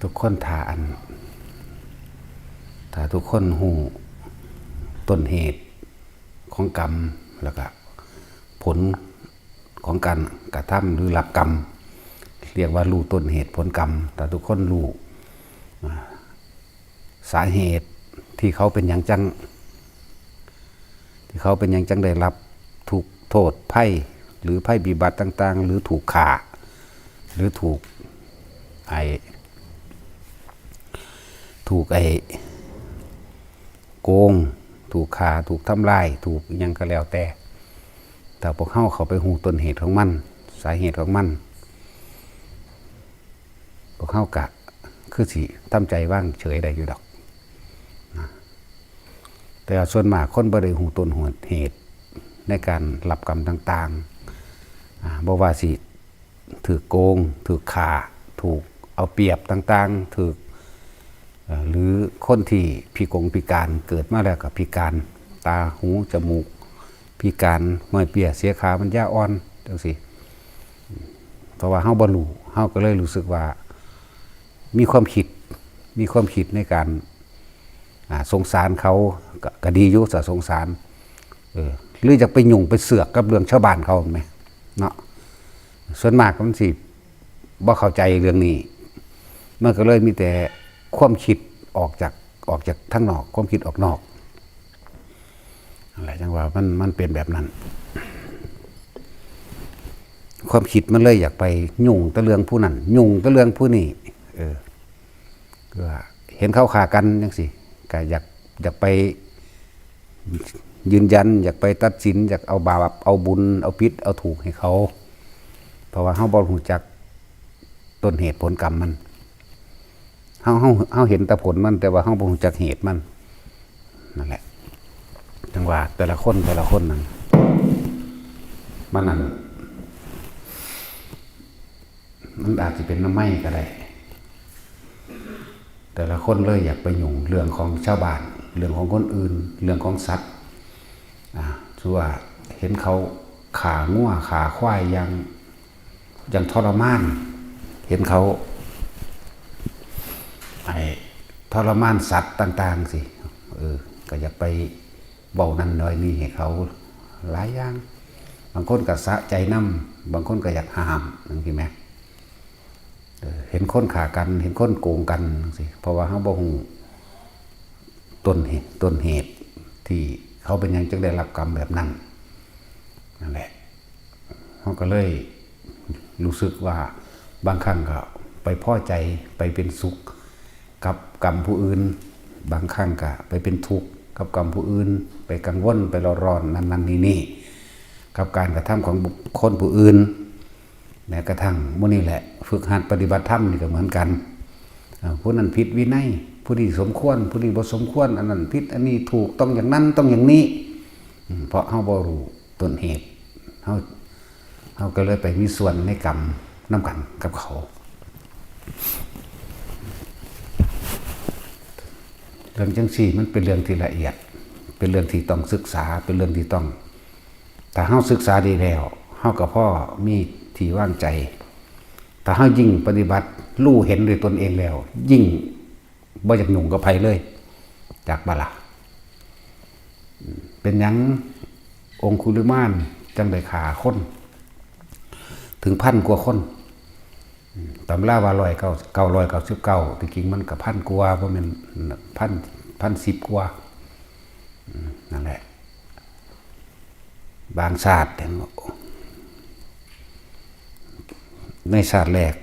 ทุกคนถ้าทุกคนหูต้นเหตุของกรรมแล้วก็ผลของการกระทำหรือรับกรรมเรียกว่ารู้ต้นเหตุผลกรรมแต่ทุกคนรู้สาเหตุที่เขาเป็นอย่างจังได้รับถูกโทษไพ่หรือไพ่บิบัติต่างๆหรือถูกฆ่าหรือถูกโกงถูกฆ่าถูกทำลายถูกยังก็แล้วแต่พวกเขาไปหูต้นเหตุของมันสาเหตุของมันพวกเขากะคือสิทำใจว่างเฉยได้อยู่ดอกแต่ส่วนมากคนบ่ได้หูต้นเหตุในการรับกรรมต่างๆบ่ว่าสิถูกโกงถูกฆ่าถูกเอาเปรียบต่างๆถูกหรือคนที่พิการเกิดมาแล้วกับพิการตาหูจมูกพิการห้อยเปียเสียขามันย่าอ่อนจังซี่เพราะว่าเฮาบ่รู้เฮาก็เลยรู้สึกว่ามีความคิดในการสงสารเขาก็ดีอยู่สงสารหรือจะไปยุ่งไปเสือกกับเรื่องชาวบ้านเขาไหมเนาะส่วนมากมันสิบ่เข้าใจเรื่องนี้มันก็เลยมีแต่ความคิดออกจากทางนอกความคิดออกนอกอะไรจังว่ามันเป็นแบบนั้นความคิดมันเลยอยากไปยุ่งตะเรื่องผู้นั้นยุ่งตะเรื่องผู้นี้ก็เห็นเขาฆ่ากันจังซี่ก็อยากไปยืนยันอยากไปตัดสินอยากเอาบาปเอาบุญเอาผิดเอาถูกให้เขาเพราะว่าเฮาบ่รู้จักต้นเหตุผลกรรมมันเฮาเห็นแต่ผลมันแต่ว่าเฮาบ่รู้จักเหตุมันนั่นแหละจังว่าแต่ละคนนั้นมันอาจจะเป็นน้ำไหม้ก็ได้แต่ละคนเลยอยากไปยุ่งเรื่องของชาวบ้านเรื่องของคนอื่นเรื่องของสัตว์คือว่าเห็นเขาขางัวขาควายยังทรมานเห็นเขาทรมานสัตว์ต่างๆสิก็อยากไปเบานั่นน้อยนี่ให้เขาหลายอย่างบางคนก็สะใจน้ำบางคนก็อยากห้ามนั่นคือไหมเห็นคนฆ่ากันเห็นคนโกงกันสิเพราะว่าเขาบ่ฮู้ต้นเหตุที่เขาเป็นยังจึงได้รับกรรมแบบนั้นนั่นแหละเขาก็เลยรู้สึกว่าบางครั้งก็ไปพอใจไปเป็นสุขกับกรรมผู้อื่นบางครั้งก็ไปเป็นทุกข์กับกรรมผู้อื่นไปกังวลไปร้อนนั่นนี่กับการกระทำของบุคคลผู้อื่นแม้กระทั่งมื้อนี้แหละฝึกหัดปฏิบัติธรรมนี่ก็เหมือนกันผู้นั้นผิดวินัยผู้นี้สมควรผู้นี้บ่สมควรอันนั้นผิดอันนี้ถูกต้องอย่างนั้นต้องอย่างนี้เพราะเฮาบ่รู้ต้นเหตุเฮาก็เลยไปมีส่วนในกรรมนำกันกับเขาเรื่องจังซี่มันเป็นเรื่องที่ละเอียดเป็นเรื่องที่ต้องศึกษาเป็นเรื่องที่ต้องถ้าเฮาศึกษาดีแล้วเฮาก็พอมีที่ว่างใจถ้าเฮายิ่งปฏิบัติรู้เห็นด้วยตนเองแล้วยิ่งบ่อยากยุ่งกับไผเลยจากบ่ล่ะเป็นหยังองคุลิมานจังได้ฆ่าคนถึง1,000 กว่าคนตำราว่า999ที่จริงมันก็1,000 กว่าบ่แม่น1,010 กว่านั่นแหละบางชาติในชาติแรก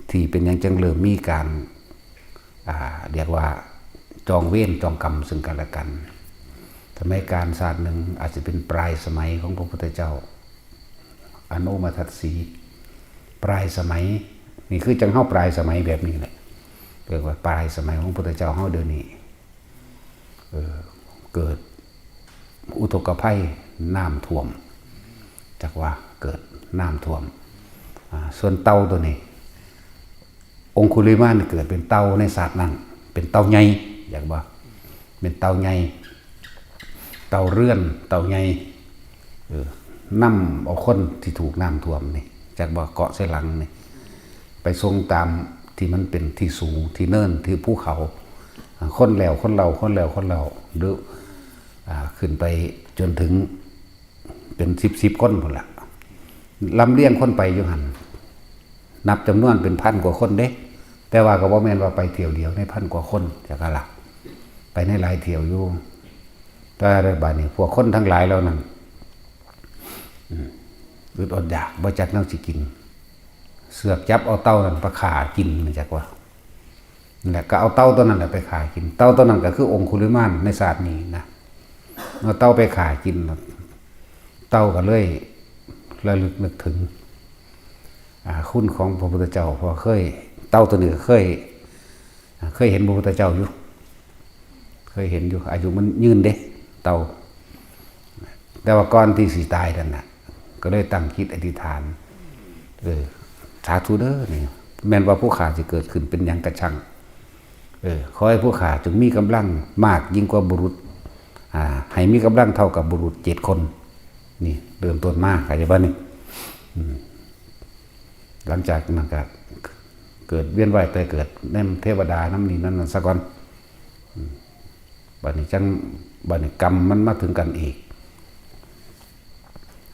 ที่เป็นยังจังเริ่มมีการเรียกว่าจองเวรจองกรรมซึ่งกันและกันทำให้การชาติหนึ่งอาจจะเป็นปลายสมัยของพระพุทธเจ้าอนุมาทัสสีปลายสมัยนี่คือจังเฮาปลายสมัยแบบนี้แหละเรียกว่าปลายสมัยของพระพุทธเจ้าเฮาเดี๋ยวนี้เกิดอุทกภัยน้ำท่วมจากว่าเกิดน้ำท่วมส่วนเต่าตัวนี้องคุลิมานเกิดเป็นเต่าในศาสตร์นั้นเป็นเต่าใหญ่อยากว่าเป็นเต่าใหญ่เต่าเรื่อนเต่าใหญ่นำเอาคนที่ถูกน้ำท่วมนี่จากบ่เกาะเสหลังนี่ไปทรงตาม ที่มันเป็นที่สูงที่เนินที่ภูเขาคนแล้วคนเราหรือขึ้นไปจนถึงเป็นสิบคนหมดละลำเลียงคนไปอยู่หันนับจำนวนเป็นพันกว่าคนเด้แต่ว่าก็บ่แม่นว่าไปเที่ยวเดียวในพันกว่าคนจากอะไรไปในหลายเที่ยวอยู่แต่ในบ้านนี้พวกคนทั้งหลายแล้วนั่นอึดอดอยากบ่จักแนวสิกินเสือกจับเอาเต้านั่นไปฆ่ากินมาจากว่านั่นแหละก็เอาเต้าตัวนั้นแหละไปฆ่ากินเต้าตัวนั้นก็คือองคุลิมานในศาสตร์นี้นะเอาเต้าไปฆ่ากินเต้าก็เลยระลึกนึกถึงคุณของพระพุทธเจ้าเพราะเคยเต้าตัวนี้เคยเห็นพระพุทธเจ้าอยู่เคยเห็นอยู่อายุมันยืนเด้เต้าแต่ว่าก่อนที่สิตายนั่นน่ะก็เลยตั้งคิดอธิษฐานสาธุเด้อนี่แม้นว่าผู้ขาจะเกิดขึ้นเป็นอย่างกระชังขอให้ผู้ขาจงมีกำลังมากยิ่งกว่าบุรุษให้มีกำลังเท่ากับบุรุษ7 คนนี่เริ่มต้นมากใครจะบ้านี่หลังจากนั้นก็เกิดเวียนว่ายตายเกิดในเทวดาน้ำนี้นั่นสักวันบัดนี้กรรมมันมาถึงกันอีก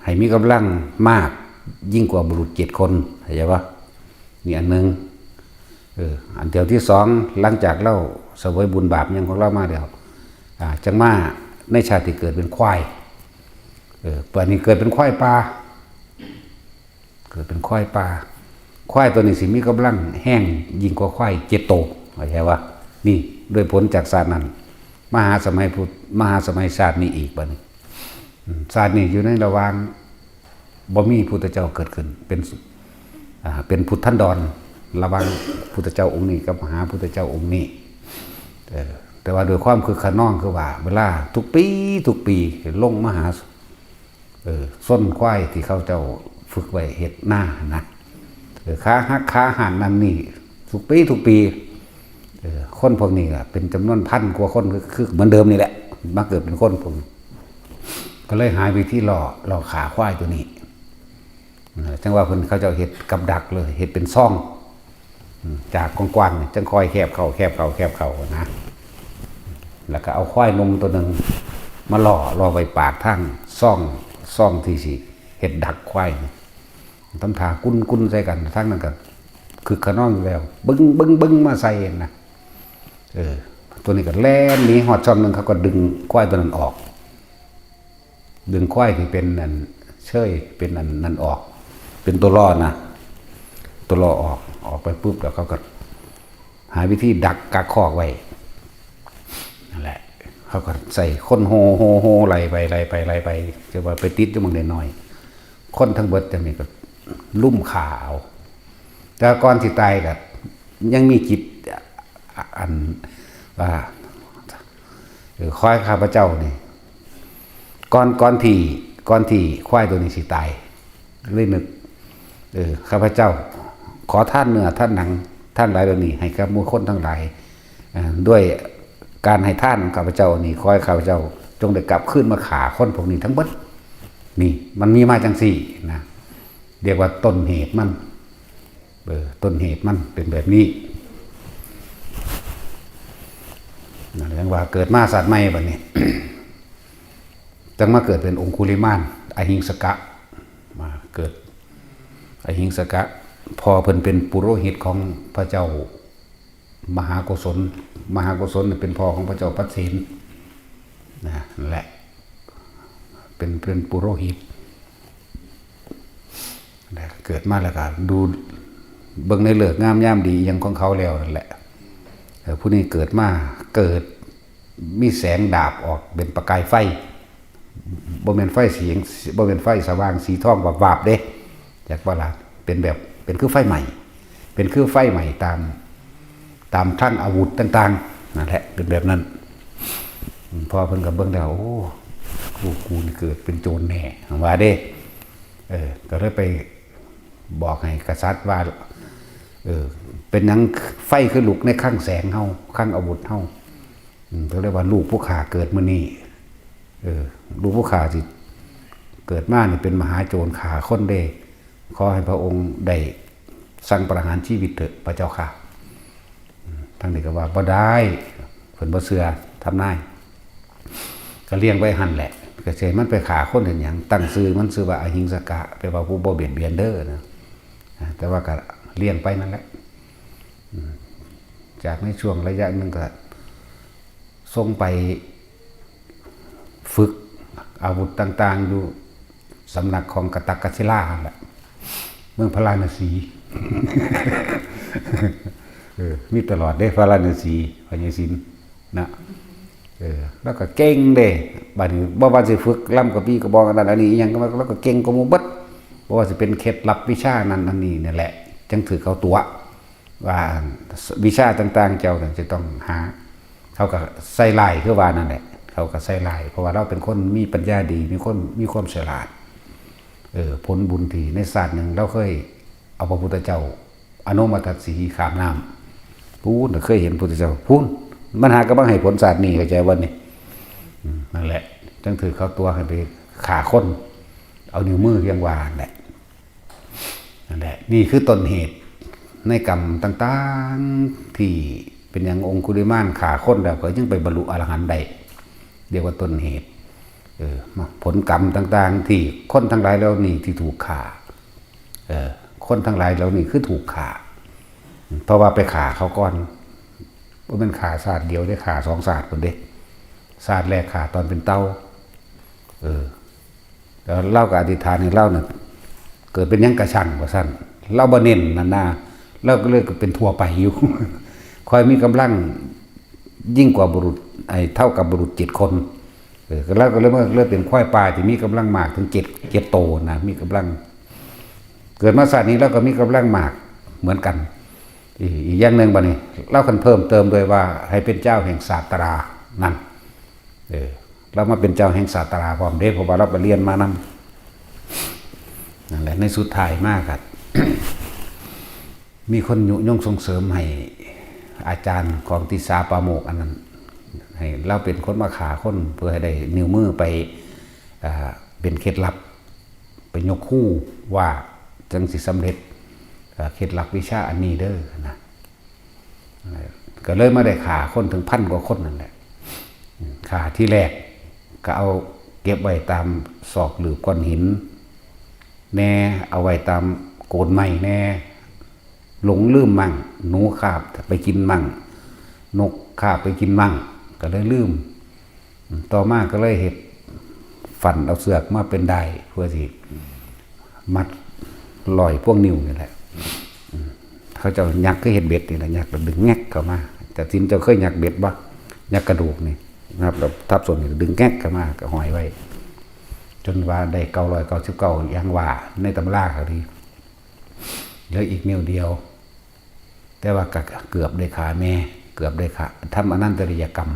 ให้มีกำลังมากยิ่งกว่าบุรุษ7 คนเข้าใจปะนี่อันหนึ่งอันเดียวที่2หลังจากเล่าเสวยบุญบาปยังของเรามาเดียวจังมาในชาติเกิดเป็นควายปัจจุบันนี้เกิดเป็นควายป่าควายตัวนี้สิมีกำลังแห้งยิ่งกว่าควาย7 โตเข้าใจปะนี่ด้วยผลจากศาสตร์นั้นมหาสมัยศาสตร์นี้อีกบัดนี้ศาสตร์นี้อยู่ในระหว่างบ่มีพุทธเจ้าเกิดขึ้นเป็นพุทธันดรระหว่างพุทธเจ้าองค์นี้กับมหาพุทธเจ้าองค์นี้แต่ว่าโดยความคือขนองคือว่าเวลาทุกปีลงมหาส้นควายที่เขาเจ้าฝึกไว้เฮ็ดหน้านะค้าฮักค้าหันนั่นนี่ทุกปีคนพวกนี้เป็นจำนวนพันกว่าคนคือเหมือนเดิมนี่แหละมาเกิดเป็นคนพวกนี้ก็เลยหายไปที่ล่อขาควายตัวนี้จังว่าคนเขาจะเห็ดกับดักเลยเห็ดเป็นซ่องจากกว้างๆจังคอยแคบเข่านะแล้วก็เอาควายนมตัวหนึ่งมาล่อไปปากทั้งซ่องที่สิเห็ดดักควายทำท่ากุ้นใส่กันทั้งนั้นกันคือขน้องอยู่แล้วบึ้งมาใส่นะตัวนี้ก็แล่นหนีหอดช่องนึงเขาก็ดึงควายตัวนั้นออกดึงควายที่เป็นอันเชยเป็นอันนั้นออกเป็นตัวล่อนะตัวล่อออกไปปุ๊บแล้วเขาก็หาวิธีดักกักคอกไว้นั่นแหละเขาก็ใส่คนโฮไล่ไปจะว่าไปติดอยู่บางเด่นหน่อยคนทั้งเบิดจะมีก็ลุ่มขาเอาแต่ก่อนที่ตายก็ยังมีจิตอันว่าคอยข้าพเจ้านี่ก่อนที่ควายตัวนี้สิตายเลยนึกข้าพเจ้าขอท่านเนื้อท่านหนังท่านหลายตัวนี้ให้กับหมู่คนทั้งหลายด้วยการให้ท่านข้าพเจ้านี่ขอให้ข้าพเจ้าจงได้กลับขึ้นมาขาคนพวกนี้ทั้งหมดนี่มันมีมาจังสี่นะเรียกว่าต้นเหตุมันเป็นแบบนี้นั่นเรียกว่าเกิดมาศาสตร์ใหม่แบบนี้ จังมาเกิดเป็นองคุลิมานอหิงสกะมาเกิดอหิงสกะพอเพิ่นเป็นปุโรหิตของพระเจ้ามหาโกศลเป็นพ่อของพระเจ้าปัสสินนั่นแหละเป็นปุโรหิตเกิดมาแล้วก็ดูเบิ่งในเลิกงามยามดียังของเขาแล้วนั่นแหละผู้นี้เกิดมามีแสงดาบออกเป็นประกายไฟบ่แม่นไฟบ่แม่นไฟสว่างสีทองวาบๆเด้จากว่าล่ะเป็นคือไฟใหม่เป็นคือไฟใหม่ตามคลั่งอาวุธต่างๆนั่นแหละเป็นแบบนั้นพอเพิ่นก็เบิ่งแล้วโอ้กูนี่เกิดเป็นโจรแน่ว่าเด้ก็เลยไปบอกให้กษัตริย์ว่าเป็นหยังไฟคือลุกในข้างแสงเฮาข้างอาวุธเฮาเขาเรียกว่าลูกผู้ขาเกิดมื้อนี้ลูกผู้ขาสิเกิดมานี่เป็นมหาโจรขาคนเด้ขอให้พระองค์ได้สั่งประหารชีวิตเถิดพระเจ้าค่ะ ทางนี้ก็ว่าบ่ได้เพิ่นบ่เชื่อทำนายก็เลี้ยงไว้หั่นแหละก็สิมันไปฆ่าคนเห็นหยังตั้งชื่อมันชื่อว่าอหิงสกะแปลว่าผู้บ่เบียดเบียนเด้อนะแต่ว่าก็เลี้ยงไปนั่นแหละจากในช่วงระยะนึงก็ส่งไปฝึกอาวุธต่างๆอยู่สำนักของกตักกศิลาแหละเมืองพาราณสีมีตลอดได้พาราณสีพญาศิลป์นะแล้วก็เก่งเด้บัดนี้บ่ว่าสิฝึกล่ำกับพี่ก็บอกอันนั้นอันนี้อีหยังก็แล้วก็เก่งกว่าหมู่เบิดบ่ว่าสิเป็นเคล็ดลับวิชานั้นอันนี้นี่แหละจังถือเขาตัวว่าวิชาต่างๆเจ้าจะต้องหาเขาก็ใส่ลายคือว่านั่นแหละเขาก็ใส่ลายเพราะว่าเราเป็นคนมีปัญญาดีมีความฉลาดผลบุญที่ในศาสตร์หนึ่งเราเคยเอาพระพุทธเจ้าอนุมัติสีขามน้ำพูนเคยเห็นพระพุทธเจ้าพูนมันหากระบังให้ผลศาสตร์นี่เข้าใจวันนี้นั่นแหละจังถือเขาตัวให้ไปขาคนเอานิ้วมือเรียงวานแหละนั่นแหละนี่คือต้นเหตุในกรรมต่างๆที่เป็นอย่างองคุลิมานขาคนแล้วก็ยังไปบรรลุอรหันต์ได้เรียกว่าต้นเหตุผลกรรมต่างๆที่คนทั้งหลายแล้วนี่ที่ถูกฆ่าคนทั้งหลายแล้วนี่คือถูกฆ่าเพราะว่าไปฆ่าเขาก่อนว่าเป็นฆ่าศาสตร์เดียวได้ฆ่าสองศาสตร์คนเด็กศาสตร์แรกฆ่าตอนเป็นเต้าแล้วเล่ากับอธิษฐานให้เล่าเนี่ยเกิดเป็นยังกระชังกว่าสั้นเล่าบ่เน้นนั่นนะเล่าก็เลยเป็นทั่วไปอยู่ คอยมีกำลังยิ่งกว่าบุรุษเท่ากับบุรุษ7 คนแล้วก็เริ่มเป็นควายป่าที่มีกำลังมากถึง7 โตนะมีกำลังเกิดมาศาสตร์นี้แล้วก็มีกำลังมากเหมือนกันอีกอย่างหนึ่งบัดนี้เล่ากันเพิ่มเติมโดยว่าให้เป็นเจ้าแห่งศาสตรานั่นเรามาเป็นเจ้าแห่งศาสตราพร้อมเด้เพราะว่าเราไปเรียนมานั่นแหละในสุดท้ายมากครับ มีคนยุยงส่งเสริมให้อาจารย์ของติสาปาโมกอันนั้นให้เราเป็นคนมาขาคนเพื่อให้ได้นิ้วมือไปเป็นเคล็ดลับไปยกคู่ว่าจังสิสำเร็จเคล็ดลับวิชาอันนี้เด้อนะก็เลยมาได้ขาคนถึง1,000 กว่าคนนั่นแหละขาที่แรกก็เอาเก็บไว้ตามศอกหรือก้อนหินแน่เอาไว้ตามโกนไม้แน่หลงลืมมั่งหนูคาบไปกินมั่งนกคาบไปกินมั่งก็เลยลืมต่อมาก็เลยเห็ดฝันเอาเสือกมาเป็นได้เพื่อที่มัดลอยพวกนิ้วนี่แหละเขาจะยักก็เห็ดเบ็ดนี่แหละยักแล้วดึงแงกเข้ามาแต่ทินจะเคยยักเบ็ดบ่ยักกระดูกนี่นะครับแล้วทับส่วนนี้ดึงแงกเข้ามาก็หอยไว้จนว่าได้999อย่างว่าในตำราเขาดีเหลืออีกนิ้วเดียวแต่ว่าเกือบได้ขาแม่เกือบได้ขาทำอนันตริยกรรม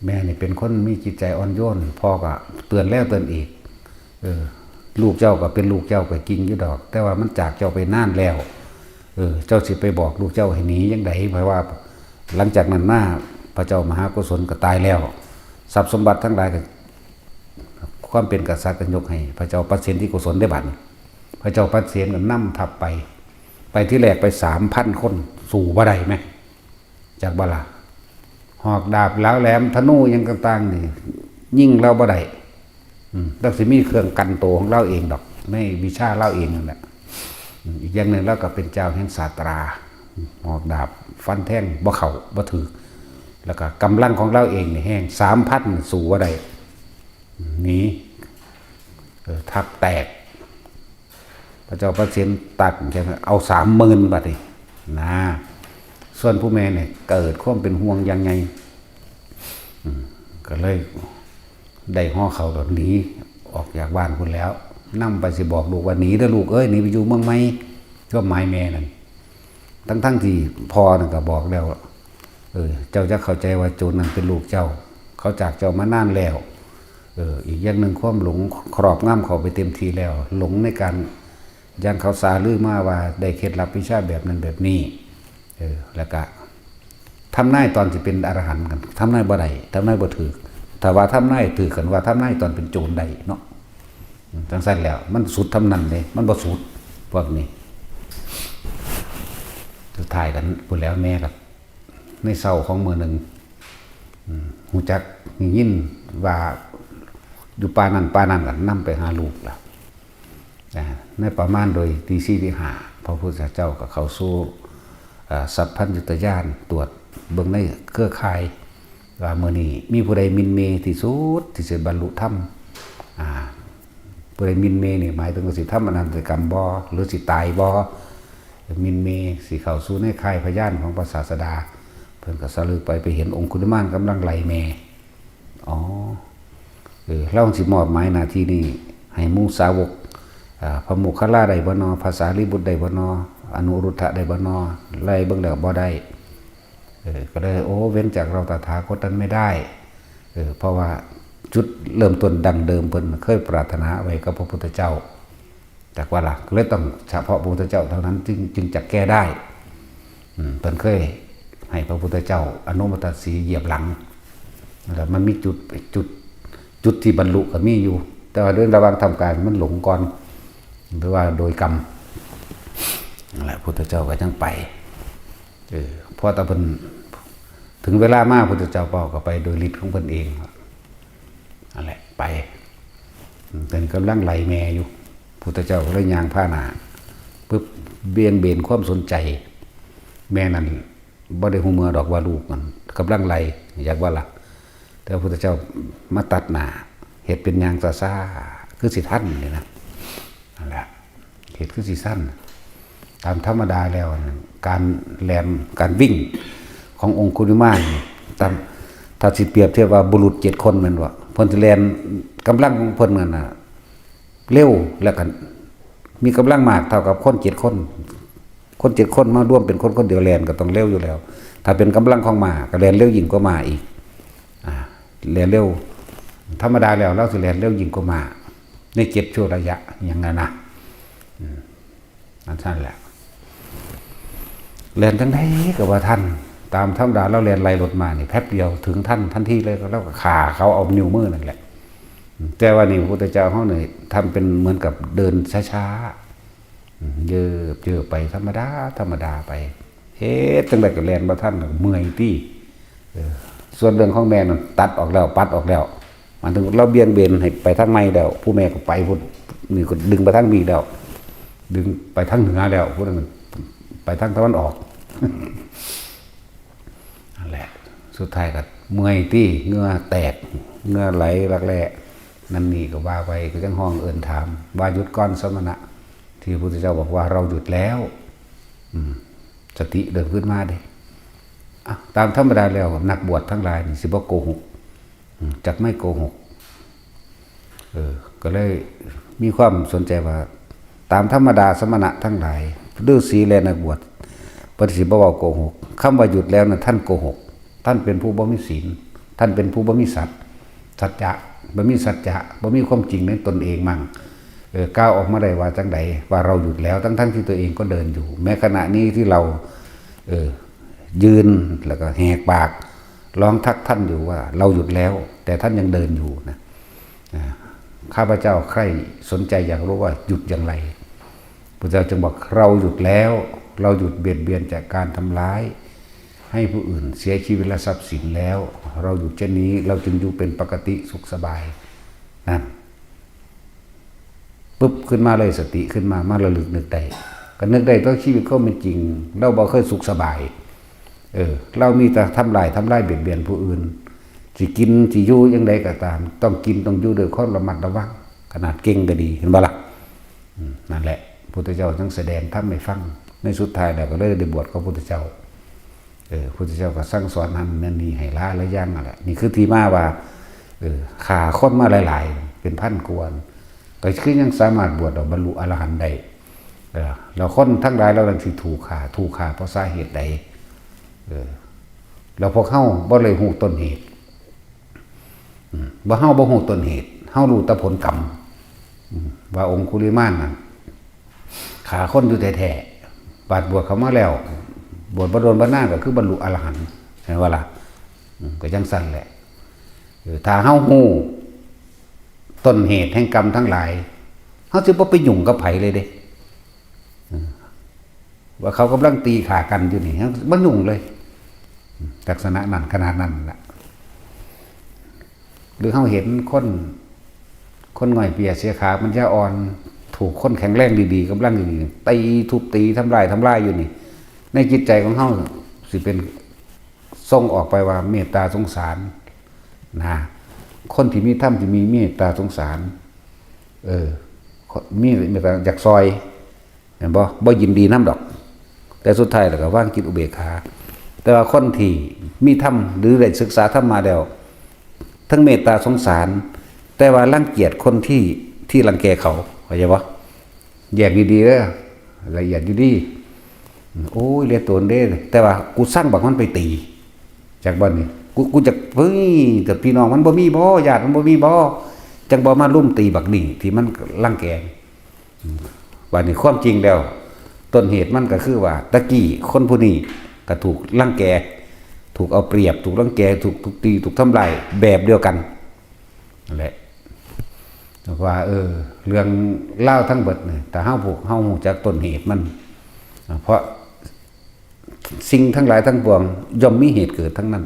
แม่นี่เป็นคนมีจิตใจอ่อนโยนพ่อก็เตือนแล้วเตือนอีกลูกเจ้าก็เป็นลูกเจ้าก็กินอยู่ดอกแต่ว่ามันจากเจ้าไปนานแล้วเจ้าสิไปบอกลูกเจ้าให้หนียังไงเพราะว่าหลังจากนั้นมาพระเจ้ามหาโกศลก็ตายแล้วทรัพย์สมบัติทั้งหลายก็ความเป็นกษัตริย์ก็ยกให้พระเจ้าปัสเสนที่โกศลได้บัดพระเจ้าปัสเสนก็นำทัพไปที่แรกไป3,000 คนสู่บ่ได้ไหมจากบาลาหอกดาบแล้วแหลมธนูยังต่างๆนี่ยิ่งเราบ่ได้เราสิมีเครื่องกันโตของเราเองดอกในวิชาเราเองนั่นแหละอีกอย่างหนึ่งเราก็เป็นเจ้าแห่งศาสตราหอกดาบฟันแท่งบ่เข่าบ่ถือแล้วก็กำลังของเราเองนี่แห้ง3,000สู่บ่ได้หนีทับแตกพระเจ้าปัสเสนตัดเอา30,000 บาทนี่นะส่วนผู้แม่เนี่ยเกิดความเป็นห่วงยังไงก็เลยได้ห่อเขาแบบหนีออกจากบ้านคุณแล้วนั่งไปสิบอกลูกว่าหนีเด้อลูกเอ้ยหนีไปอยู่เมืองไหมก็หมายแม่นั่นทั้งที่พ่อนั่นก็บอกแล้วเจ้าจะเข้าใจว่าโจรนั่นเป็นลูกเจ้าเขาจากเจ้ามานานแล้วอีกอย่างหนึ่งความหลงครอบงำเขาไปเต็มทีแล้วหลงในการยังเขาสาลือมาว่าได้เคล็ดลับวิชาแบบนั้นแบบนี้แล้วก็ทำนายตอนจะเป็นอรหันต์กันทำนายบ่ได้ทำนายบ่ถือถ้าว่าทำนายถือกันว่าทำนายตอนเป็นโจรได้เนาะจังสั้นแล้วมันสุดทำนั่นเลยมันบ่สุดพวกนี้สุดท้ายกันพูดแล้วแม่กับ ในเช้าของมื้อหนึ่งหูจักยินว่าอยู่ป่านั้นกันนำไปหาลูกล่ะในประมาณโดยตี4ตี5พระพุทธเจ้าก็เข้าสู่สัพพัญญุตญาณตรวจเบิ่งในเครือข่ายว่ามื้อนี้มีผู้ใดมินเมที่สุดที่สิบรรลุธรรมผู้ใดมินเมนี่หมายถึงว่าสิทำอนันตกรรมบ่หรือสิตายบ่มินเมสิเข้าสู่ในข่ายพยานของพระศาสดาเพิ่นก็สลึกไปเห็นองคุลิมานกำลังไล่แม่เราสิมอบหมายหน้าที่นี้ให้หมู่สาวกพระโมคคัลลาได้บ่นอภาษาลิบุตรได้บ่นออนุรุทธะได้บ่นอไล่เบิ่งแล้วบ่ได้ก็เลยเว้นจากเราตถาคตนั้นไม่ได้เพราะว่าจุดเริ่มต้นดังเดิมเพิ่นเคยปรารถนาไว้กับพระพุทธเจ้าแต่ว่าล่ะก็เลยต้องเฉพาะพระพุทธเจ้าเท่านั้นจึงจะแก้ได้เพิ่นเคยให้พระพุทธเจ้าอนุมัติสีเหยียบหลังแล้วมันมีจุดที่บรรลุก็มีอยู่แต่ว่าเรื่องระหว่างทำการมันหลงก่อนหรือว่าโดยกรรมนั่นแหละพุทธเจ้าก็จังไปเพราะแต่เพิ่นถึงเวลามาพุทธเจ้าเป้าก็ไปโดยฤทธิ์ของเพิ่นเองนั่นแหละไปเป็นกำลังไหลแม่อยู่พุทธเจ้าก็เลยย่างผ้าหนาปึ๊บเบี่ยงเบนความสนใจแม่นั้นบ่ได้หูเมื่อดอกว่าลูกมันกำลังไหลอยากว่าล่ะแต่พุทธเจ้ามาตัดหน้าเฮ็ดเป็นยางซ่าๆคือสิทันนี่นะนั่นแหละเฮ็ดคือสิสั้นตามธรรมดาแล้วการแล่นการวิ่งขององคุลิมานตามถ้าสิเปรียบเทียบว่าบุรุษ7คนแม่นบ่เพิ่นสิแล่นกำลังของเพิ่นนั่นน่ะเร็วแล้วก็มีกำลังมากเท่ากับคน7คน7คนมาร่วมเป็นคนเดียวแล่นก็ต้องเร็วอยู่แล้วถ้าเป็นกำลังของม้าก็แล่นเร็วยิ่งกว่าม้าอีกแล่นเร็วธรรมดาแล้วเราสิแล่นเร็วยิ่งกว่าม้าใน7ชั่วระยะอย่างนั้นนะนั่นแหละแล่นจังได๋ก็ว่าท่านตามธรรมดาเราแล่นไล่รถมานี่แป๊บเดียวถึงท่านทันทีเลยก็แล้วก็ฆ่าเขาเอานิ้วมือนั่นแหละแต่ว่านี่พระพุทธเจ้าเฮาเนี่ยทำเป็นเหมือนกับเดินช้าๆเยอะไปธรรมดาไปจังได๋ก็แล่นบ่ทันเมื่อยติส่วนเรื่องของแม่นั่นตัดออกแล้วปัดออกแล้วมันถึงเราเบี่ยงเบนให้ไปทางใหม่แล้วผู้แม่ก็ไปพุ่นนี่ก็ดึงไปทางนี้แล้วดึงไปทางเหนือแล้วพุ่นนั้นไปทางตะวันออกนั่นแหละสุดท้ายก็เมื่อยตี้เหงื่อแตกเหงื่อไหลรักแร้นั่นนี่ก็ว่าไปก็จังห้องเอิ้นถามว่าหยุดก่อนสมณะที่พระพุทธเจ้าบอกว่าเราหยุดแล้วสติเดินขึ้นมาเด้ตามธรรมดาแล้วนักบวชทั้งหลายนี่สิบ่โกหกจักไม่โกหกก็เลยมีความสนใจว่าตามธรรมดาสมณะทั้งหลายฤาษีและนักบวชปฏิสิบ่เว้าโกหกคำว่าหยุดแล้วนั้นท่านโกหกท่านเป็นผู้บ่มีศีลท่านเป็นผู้บ่มีสัจจะบ่มีสัจจะบ่มีความจริงในตนเองมั่งก้าวออกมาได้ว่าจังใดว่าเราหยุดแล้วทั้งที่ตัวเองก็เดินอยู่แม้ขณะนี้ที่เรายืนแล้วก็แหกปากร้องทักท่านอยู่ว่าเราหยุดแล้วแต่ท่านยังเดินอยู่นะข้าพเจ้าใครสนใจอยากรู้ว่าหยุดอย่างไรพระเจ้าจึงบอกเราหยุดแล้วเราหยุดเบียดเบียนจากการทำร้ายให้ผู้อื่นเสียชีวิตและทรัพย์สินแล้วเราหยุดเช่นนี้เราจึงอยู่เป็นปกติสุขสบายนั่นปุ๊บขึ้นมาเลยสติขึ้นมาระลึกนึกได้ก็นึกได้ตัวชีวิตเขาเป็นจริงเราบ่เคยสุขสบายเรามีแต่ทำลายเบียดเบียนผู้อื่นสิกินสิอยู่ยังใดก็ตามต้องกินต้องอยู่ด้วยความระมัดระวังขนาดเก่งก็ดีเห็นบ่ล่ะนั่นแหละพุทธเจ้าทั้งแสดงทำให้ฟังในสุดท้ายแล้วก็เลยได้บวชกับพุทธเจ้าพุทธเจ้าก็สั่งสอนนั่นนี่ให้ละและย่างนั่นแหละนี่คือที่มาว่าขาคนมาหลายๆเป็นพันกวนแต่คือยังสามารถบวชบรรลุอรหันต์ได้เราคนทั้งหลายเราสิถูกขาเพราะสาเหตุใดเราพวกเฮาบ่เลยฮู้ต้นเหตุบ่เฮาบ่ฮู้ต้นเหตุเฮารู้แต่ผลกรรมว่าองคุลิมานน่ะขาคนอยู่แท้ๆบาดบวชเข้ามาแล้วบวชบ่โดนบ่นานก็คือบรรลุอรหันต์เห็นว่าล่ะก็จังซั่นแหละถ้าเฮาฮู้ต้นเหตุแห่งกรรมทั้งหลายเฮาสิบ่ไปยุ่งกับไผเลยเด้ว่าเขากำลังตีขากันอยู่นี่บ่ยุ่งเลย ลักษณะนั้นขนาดนั้นแหละหรือเขาเห็นคนง่อยเปียเสียขามันจะอ่อนถูกคนแข็งแรงดีๆกำลังดีๆตีทุบตีทำลายอยู่นี่ในจิตใจของเขาสิเป็นส่งออกไปว่าเมตตาสงสารนะคนที่มีธรรมที่มีเมตตาสงสารมีเมตตาจากซอยเห็นบ่ยินดีน้ำดอกแต่สุดท้ายแล้วก็ว่างจิตอุเบกขาแต่ว่าคนที่มีธรรมหรือได้ศึกษาธรรมมาแล้วทั้งเมตตาสงสารแต่ว่ารังเกียจคนที่รังแกเขาเข้าใจบ่แยกดีๆเด้อละเอียดดีๆโอ้ยเรียกตัวเด้แต่ว่ากูสร้างบักมันไปตีจากบ้านนี่กูจะเฮ้ยแต่พี่น้องมันบ่มีบ่ญาติมันบ่มีบ่จังบ่มาลุ่มตีบักนี่ที่มันรังแกวันนี้ความจริงแล้วต้นเหตุมันก็คือว่าตะกี้คนผู้นี้ก็ถูกรังแกถูกเอาเปรียบถูกรังแกถูกตีถูกทำลายแบบเดียวกันนั่นแหละว่าเรื่องเล่าทั้งเบิดเนี่ยแต่เฮาฮู้จักต้นเหตุมันเพราะสิ่งทั้งหลายทั้งปวงย่อมมีเหตุเกิดทั้งนั้น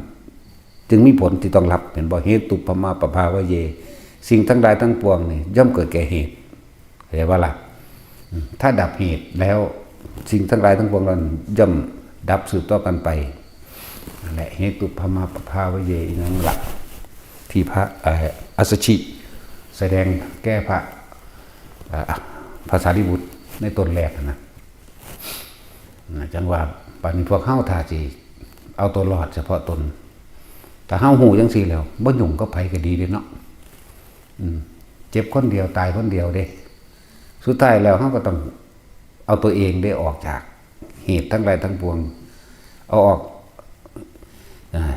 จึงมีผลที่ต้องรับเห็นบ่เหตุตุปมาปภาวะเยสิ่งทั้งหลายทั้งปวงนี่ย่อมเกิดแก่เหตุเข้าใจว่าล่ะถ้าดับเหตุแล้วสิ่งทั้งหลายทั้งปวงนั้นย่อมดับสืบต่อกันไปนั่นแหละเหตุปมาปภาวะเยนั่นหลักที่พระอัสสชิแสดงแก้พระภาษาลิบุตรในตนแรกนะจังว่าปัจจุบันพวกเฮาท่าสิเอาตัวรอดเฉพาะตนแต่เฮาหูจังซี่แล้วบ่ยุ่งก็ไผก็ดีเด้เนาะเจ็บคนเดียวตายคนเดียวเด้สุดท้ายแล้วเฮาก็ต้องเอาตัวเองได้ออกจากเหตุทั้งหลายทั้งปวงเอาออก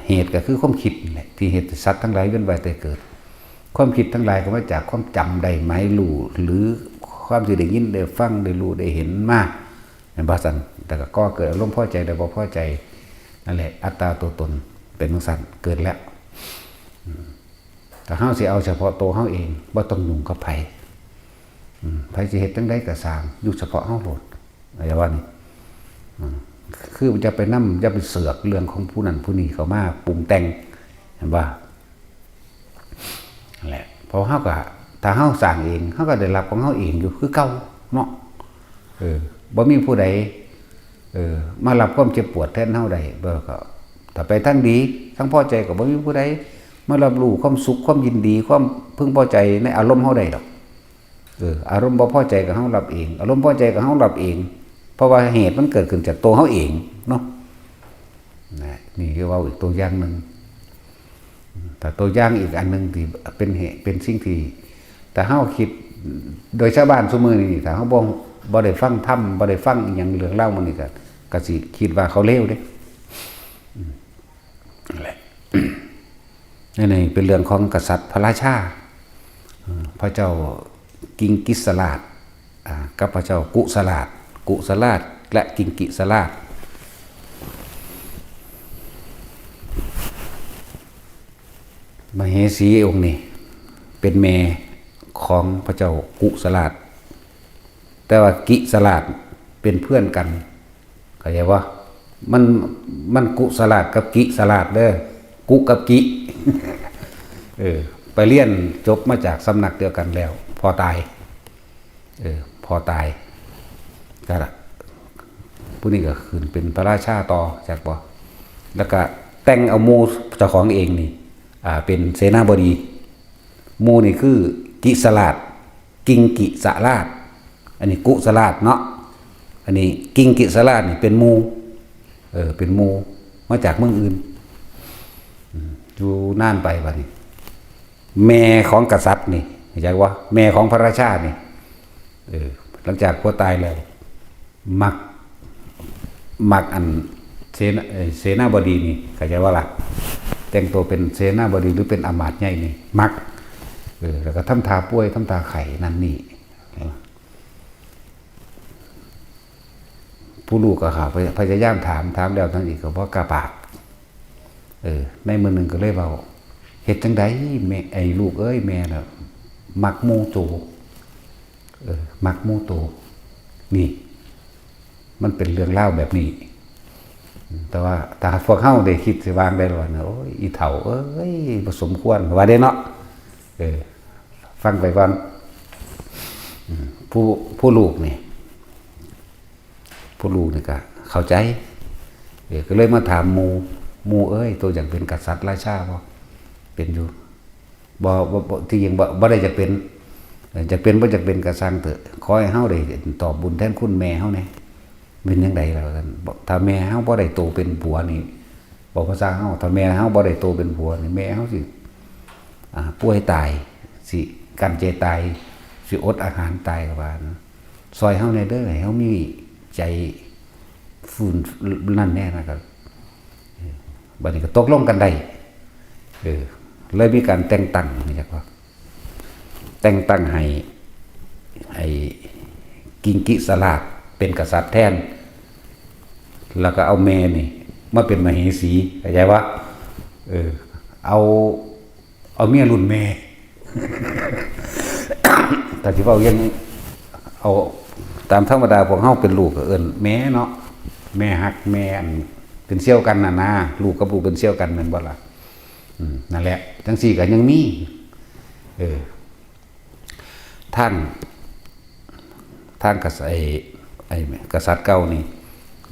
เหตุก็คือความคิดนี่แหละที่เหตุสัตว์ทั้งหลายเวียนว่ายตายเกิดความคิดทั้งหลายก็มาจากความจำได้หมายรู้หรือความที่ได้ยินได้ฟังได้รู้ได้เห็นมาในภาษาแต่ก็เกิดอารมณ์พอใจได้บ่พอใจนั่นแหละอัตตาตัวตนเป็นจังซั่นเกิดแล้วแต่เฮาสิเอาเฉพาะตัวเฮาเองบ่ต้องยุ่งกับไผไผสิเฮ็ดจังได๋ก็สร้างอยู่เฉพาะเฮาโลดอะไรว่านี่คือมันจะไปนำอย่าไปเสือกเรื่องของผู้นั้นผู้นี้เข้ามาปรุงแต่งเห็นบ่นั่นแหละเพราะเฮาก็ถ้าเฮาสร้างเองเฮาก็ได้รับของเฮาเองอยู่คือเก่าเนาะบ่มีผู้ใดมารับความเจ็บปวดแทนเฮาได้บ่ก็ถ้าไปทั้งดีทั้งพอใจก็บ่มีผู้ใดมารับรู้ความสุขความยินดีความพึงพอใจในอารมณ์เฮาได้ดอกอารมณ์บ่พอใจก็เฮารับเองอารมณ์พอใจก็เฮารับเองเพราะว่าเหตุมันเกิดขึ้นจากตัวเฮาเองเนาะนี่คือว่าอีกตัวอย่างนึงแต่ตัวอย่างอีกอันนึงที่เป็นเหตุเป็นสิ่งที่แต่เฮาคิดโดยชาวบ้านซุมื้อนี้ถ้าเฮาบ่ได้ฟังธรรมบ่ได้ฟังอีหยังเรื่องเล่ามันนี่ก็สิคิดว่าเขาเลวเด้นั่นแหละนี่เป็นเรื่องของกษัตริย์พระราชาพระเจ้ากิงกิสลาดกับพระเจ้ากุสลาดและกิงกิสลาดมเหสีองค์นี้เป็นแม่ของพระเจ้ากุสลาดแต่ว่ากิสลาดเป็นเพื่อนกันเข้าใจว่ามันกุสลาดกับกิสลาดเด้อกุกับกิไปเรียนจบมาจากสำนักเดียวกันแล้วพอตายก็ผู้นี้ก็ขึ้นเป็นพระราชาต่อจากบ่แล้วก็แต่งเอาหมู่เจ้าของเองนี่เป็นเสนาบดีหมู่นี่คือกิสลาดกิงกิสลาดอันนี้กุสลาดเนาะอันนี้กิงกิสลาดนี่เป็นหมู่เป็นหมู่มาจากเมืองอื่นอยู่น่านไปบัดนี้แม่ของกษัตริย์นี่เข้าใจว่าแม่ของพระราชานี่หลังจากพ่อตายแล้วมักอันเสนาบดีนี่เข้าใจว่าล่ะแต่งตัวเป็นเสนาบดีหรือเป็นอมาตย์ใหญ่นี่มักแล้วก็ทำตาป่วยทำตาไข่นั่นนี่ผู้ลูกก็ข่าวพยายามถามแล้วทั้งอีกก็เพราะกระปากในมือหนึ่งก็เลยเบาเฮ็ดจังไดแม่ไอ้ลูกเอ้ยแม่น่ะมักหมู่โตมักหมู่โตนี่มันเป็นเรื่องเล่าแบบนี้ แต่ว่าถ้าพวกเฮาได้คิดสิวางได้หรอนะโอ้ยอีเฒ่าเอ้ยบ่สมควรว่าได้เนาะฟังไปก่อนผู้ลูกนี่ก็เข้าใจก็เลยมาถามหมู่เอ้ยตัวอย่างเป็นกษัตริย์ราชาบ่เป็นอยู่บ่ที่ยังบ่ได้จะเป็นบ่จะเป็นกษัตริย์เถอะขอให้เฮาได้ตอบบุญแทนคุณแม่เฮาแน่เป็นจังไดล่ะกันถ้าแม่เฮาบ่ได้โตเป็นผัวนี่บอกภาษาเฮาถ้าแม่เฮาบ่ได้โตเป็นผัวนี่แม่เฮาสิป่วยตายสิกันเจตายสิอดอาหารตายก็ว่าซอยเฮาแน่เด้อให้เฮามีใจฟื้นนั่นแน่นะครับบัดนี้ก็ตกลงกันได้เลยมีการแต่งตั้งนี่จักว่าแต่งตั้งให้กิงกิสลาดเป็นกษัตริย์แทนแล้วก็เอาแม่นี่มาเป็นมเหสีเข้าใจว่าเอาเมียรุ่นแม่ แต่ที่ว่ายังเอาตามธรรมดาพวกเฮาเป็นลูกก็เอิ้นแม่เนาะแม่ฮักแม่อันเป็นเสี่ยวกันน่ะนะลูกกับลูกเป็นเสี่ยวกันแม่นบ่ล่ะนั่นแหละจังซี่ก็ยังมีท่านกษัตริย์กษัตริย์เก่านี่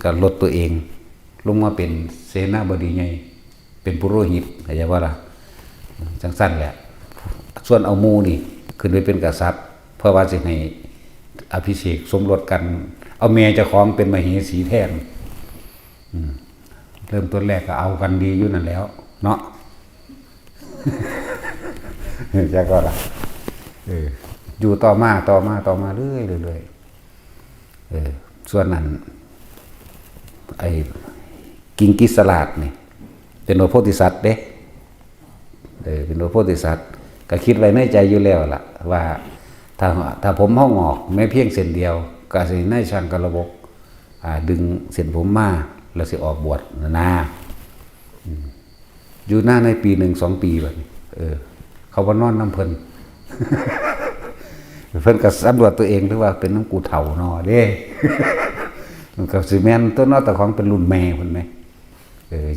ก็ลดตัวเองลงมาเป็นเสนาบดีใหญ่เป็นปุโรหิตเข้าใจว่าล่ะจังซั่นแหละส่วนเอาหมู่นี่ขึ้นไปเป็นกษัตริย์เพื่อว่าสิให้อภิเษกสมรสกันเอาแม่เจ้าของเป็นมเหสีแทนเริ่มต้นแรกก็เอากันดีอยู่นั่นแล้วเนาะ จักว่าล่ะอยู่ต่อมาเรื่อยส่วนนั้นไอ้กิงกิสลาดนี่เป็นโอโพธิสัตว์เด้เป็นโอโพธิสัตว์ก็คิดไว้ในใจอยู่แล้วล่ะว่าถ้าผมเฮางอกแม้เพียงเส้นเดียวก็สิในช่างกระบบดึงเส้นผมมาแล้วสิออกบวชนะอยู่หน้าในปี1-2 ปีบัดนี้เขาว่านอนน้ำเพิ่น เพิ่นก็สำรวจตัวเองหรือว่าเป็นน้ำกูเฒ่าเนาะเด้ มันก็สิแม่นตัวเนาะแต่ของเป็นรุ่นแม่เพิ่นไหม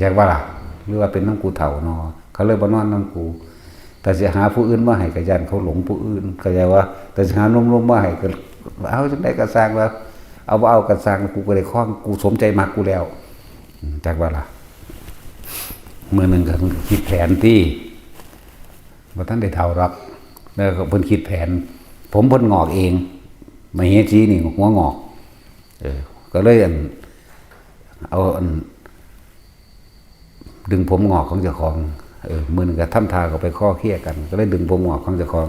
จักว่าล่ะหรือว่าเป็นน้ำกูเฒ่าเนาะเขาเลยบ่นอนน้ำกูแต่สิหาผู้อื่นมาให้ก็ย่านเขาหลงผู้อื่นก็อย่าว่าแต่สิหานุ่มๆมาให้ก็เอาจังได๋ก็สร้างว่าเอาบ่เอาก็สร้างกูก็ได้คล้องกูสมใจมักกูแล้วจักว่าล่ะมื้อนึงก็คิดแผนที่บ่ทันได้เฒ่าหรอกแล้วก็เพิ่นคิดแผนผมเพิ่นงอกเองมเหสีนี่หัวงอกก็เลยเอาดึงผมงอกของเจ้าของมื้อนึงก็ทำท่าก็ไปข้อเคี้ยกันก็เลยดึงผมงอกของเจ้าของ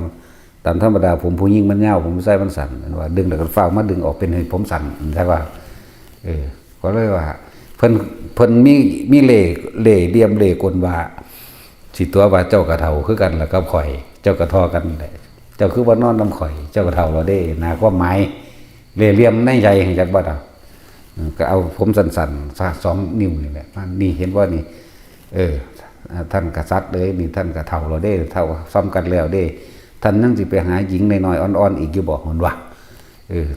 ตามธรรมดาผมผู้หญิงมันยาวผมใส่มันสั้นว่าดึงแล้วก็ฟ้าวมาดึงออกเป็นให้ผมสั้นใช่ป่ะก็เลยว่าเพิ่นมีเล่เหลี่ยมเล่กลว่าสิตัวว่าเจ้ากระเฒ่าคือกันแล้วก็ข่อยเจ้ากระทอกันแหละเจ้าคือว่านอนน้ำข่อยเจ้ากระเฒ่าเราได้นะความหมายเล่เหลี่ยมในใจให้จักบ่ดก็เอาผมสั้นๆ2 นิ้วนี่แหละนี่เห็นว่านี่ท่านกษัตริย์เลยนี่ท่านกระเฒ่าเราได้เท่าซ้ำกันแล้วได้ท่านนั่งสิไปหาหญิงน้อยๆอ่อนๆอีกอยู่บ่มันว่า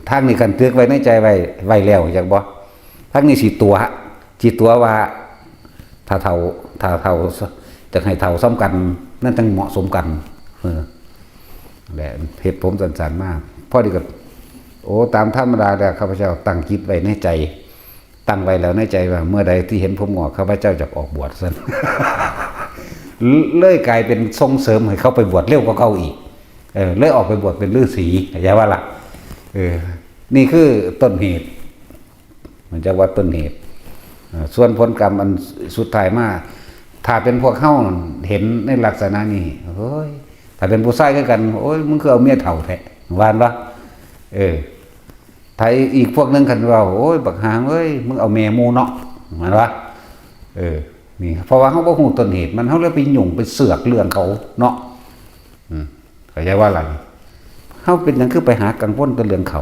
ทางนี้กันตึกไว้ในใจไว้แล้วจักบ่ทางนี้สิตัวว่าถ้าเฒ่าจะให้เฒ่าซ้ำกันนั่นต้องเหมาะสมกันแหละเหตุผมสั้นๆมากพอดีก็ตามธรรมดาแล้วข้าพเจ้าตั้งคิดไว้ในใจตั้งไว้แล้วในใจว่าเมื่อใดที่เห็นผมงอกข้าพเจ้าจะออกบวชซั่น เลยกลายเป็นส่งเสริมให้เขาไปบวชเร็วกว่าเขาอีกเลยออกไปบวชเป็นฤาษีเข้าใจว่าล่ะนี่คือต้นเหตุมันจะว่าต้นเหตุส่วนผลกรรมอันสุดท้ายมาถ้าเป็นพวกเฮาเห็นในลักษณะนี้โอ้ยถ้าเป็นผู้ชายกันโอ้ยมึงคือเอาเมียเฒ่าแท้ว่านบ่ถ้าอีกพวกนึงคันว่าโอ้ยบักหางเอ้ยมึงเอาแม่หมู่เนาะมันว่านี่เพราะว่าเฮาบ่ฮู้ต้นเหตุมันเฮาเลยไปยุ่งไปเสือกเรื่องเขาเนาะเข้าใจว่าอะไรเฮาเป็นหยังคือไปหากังวลกับเรื่องเขา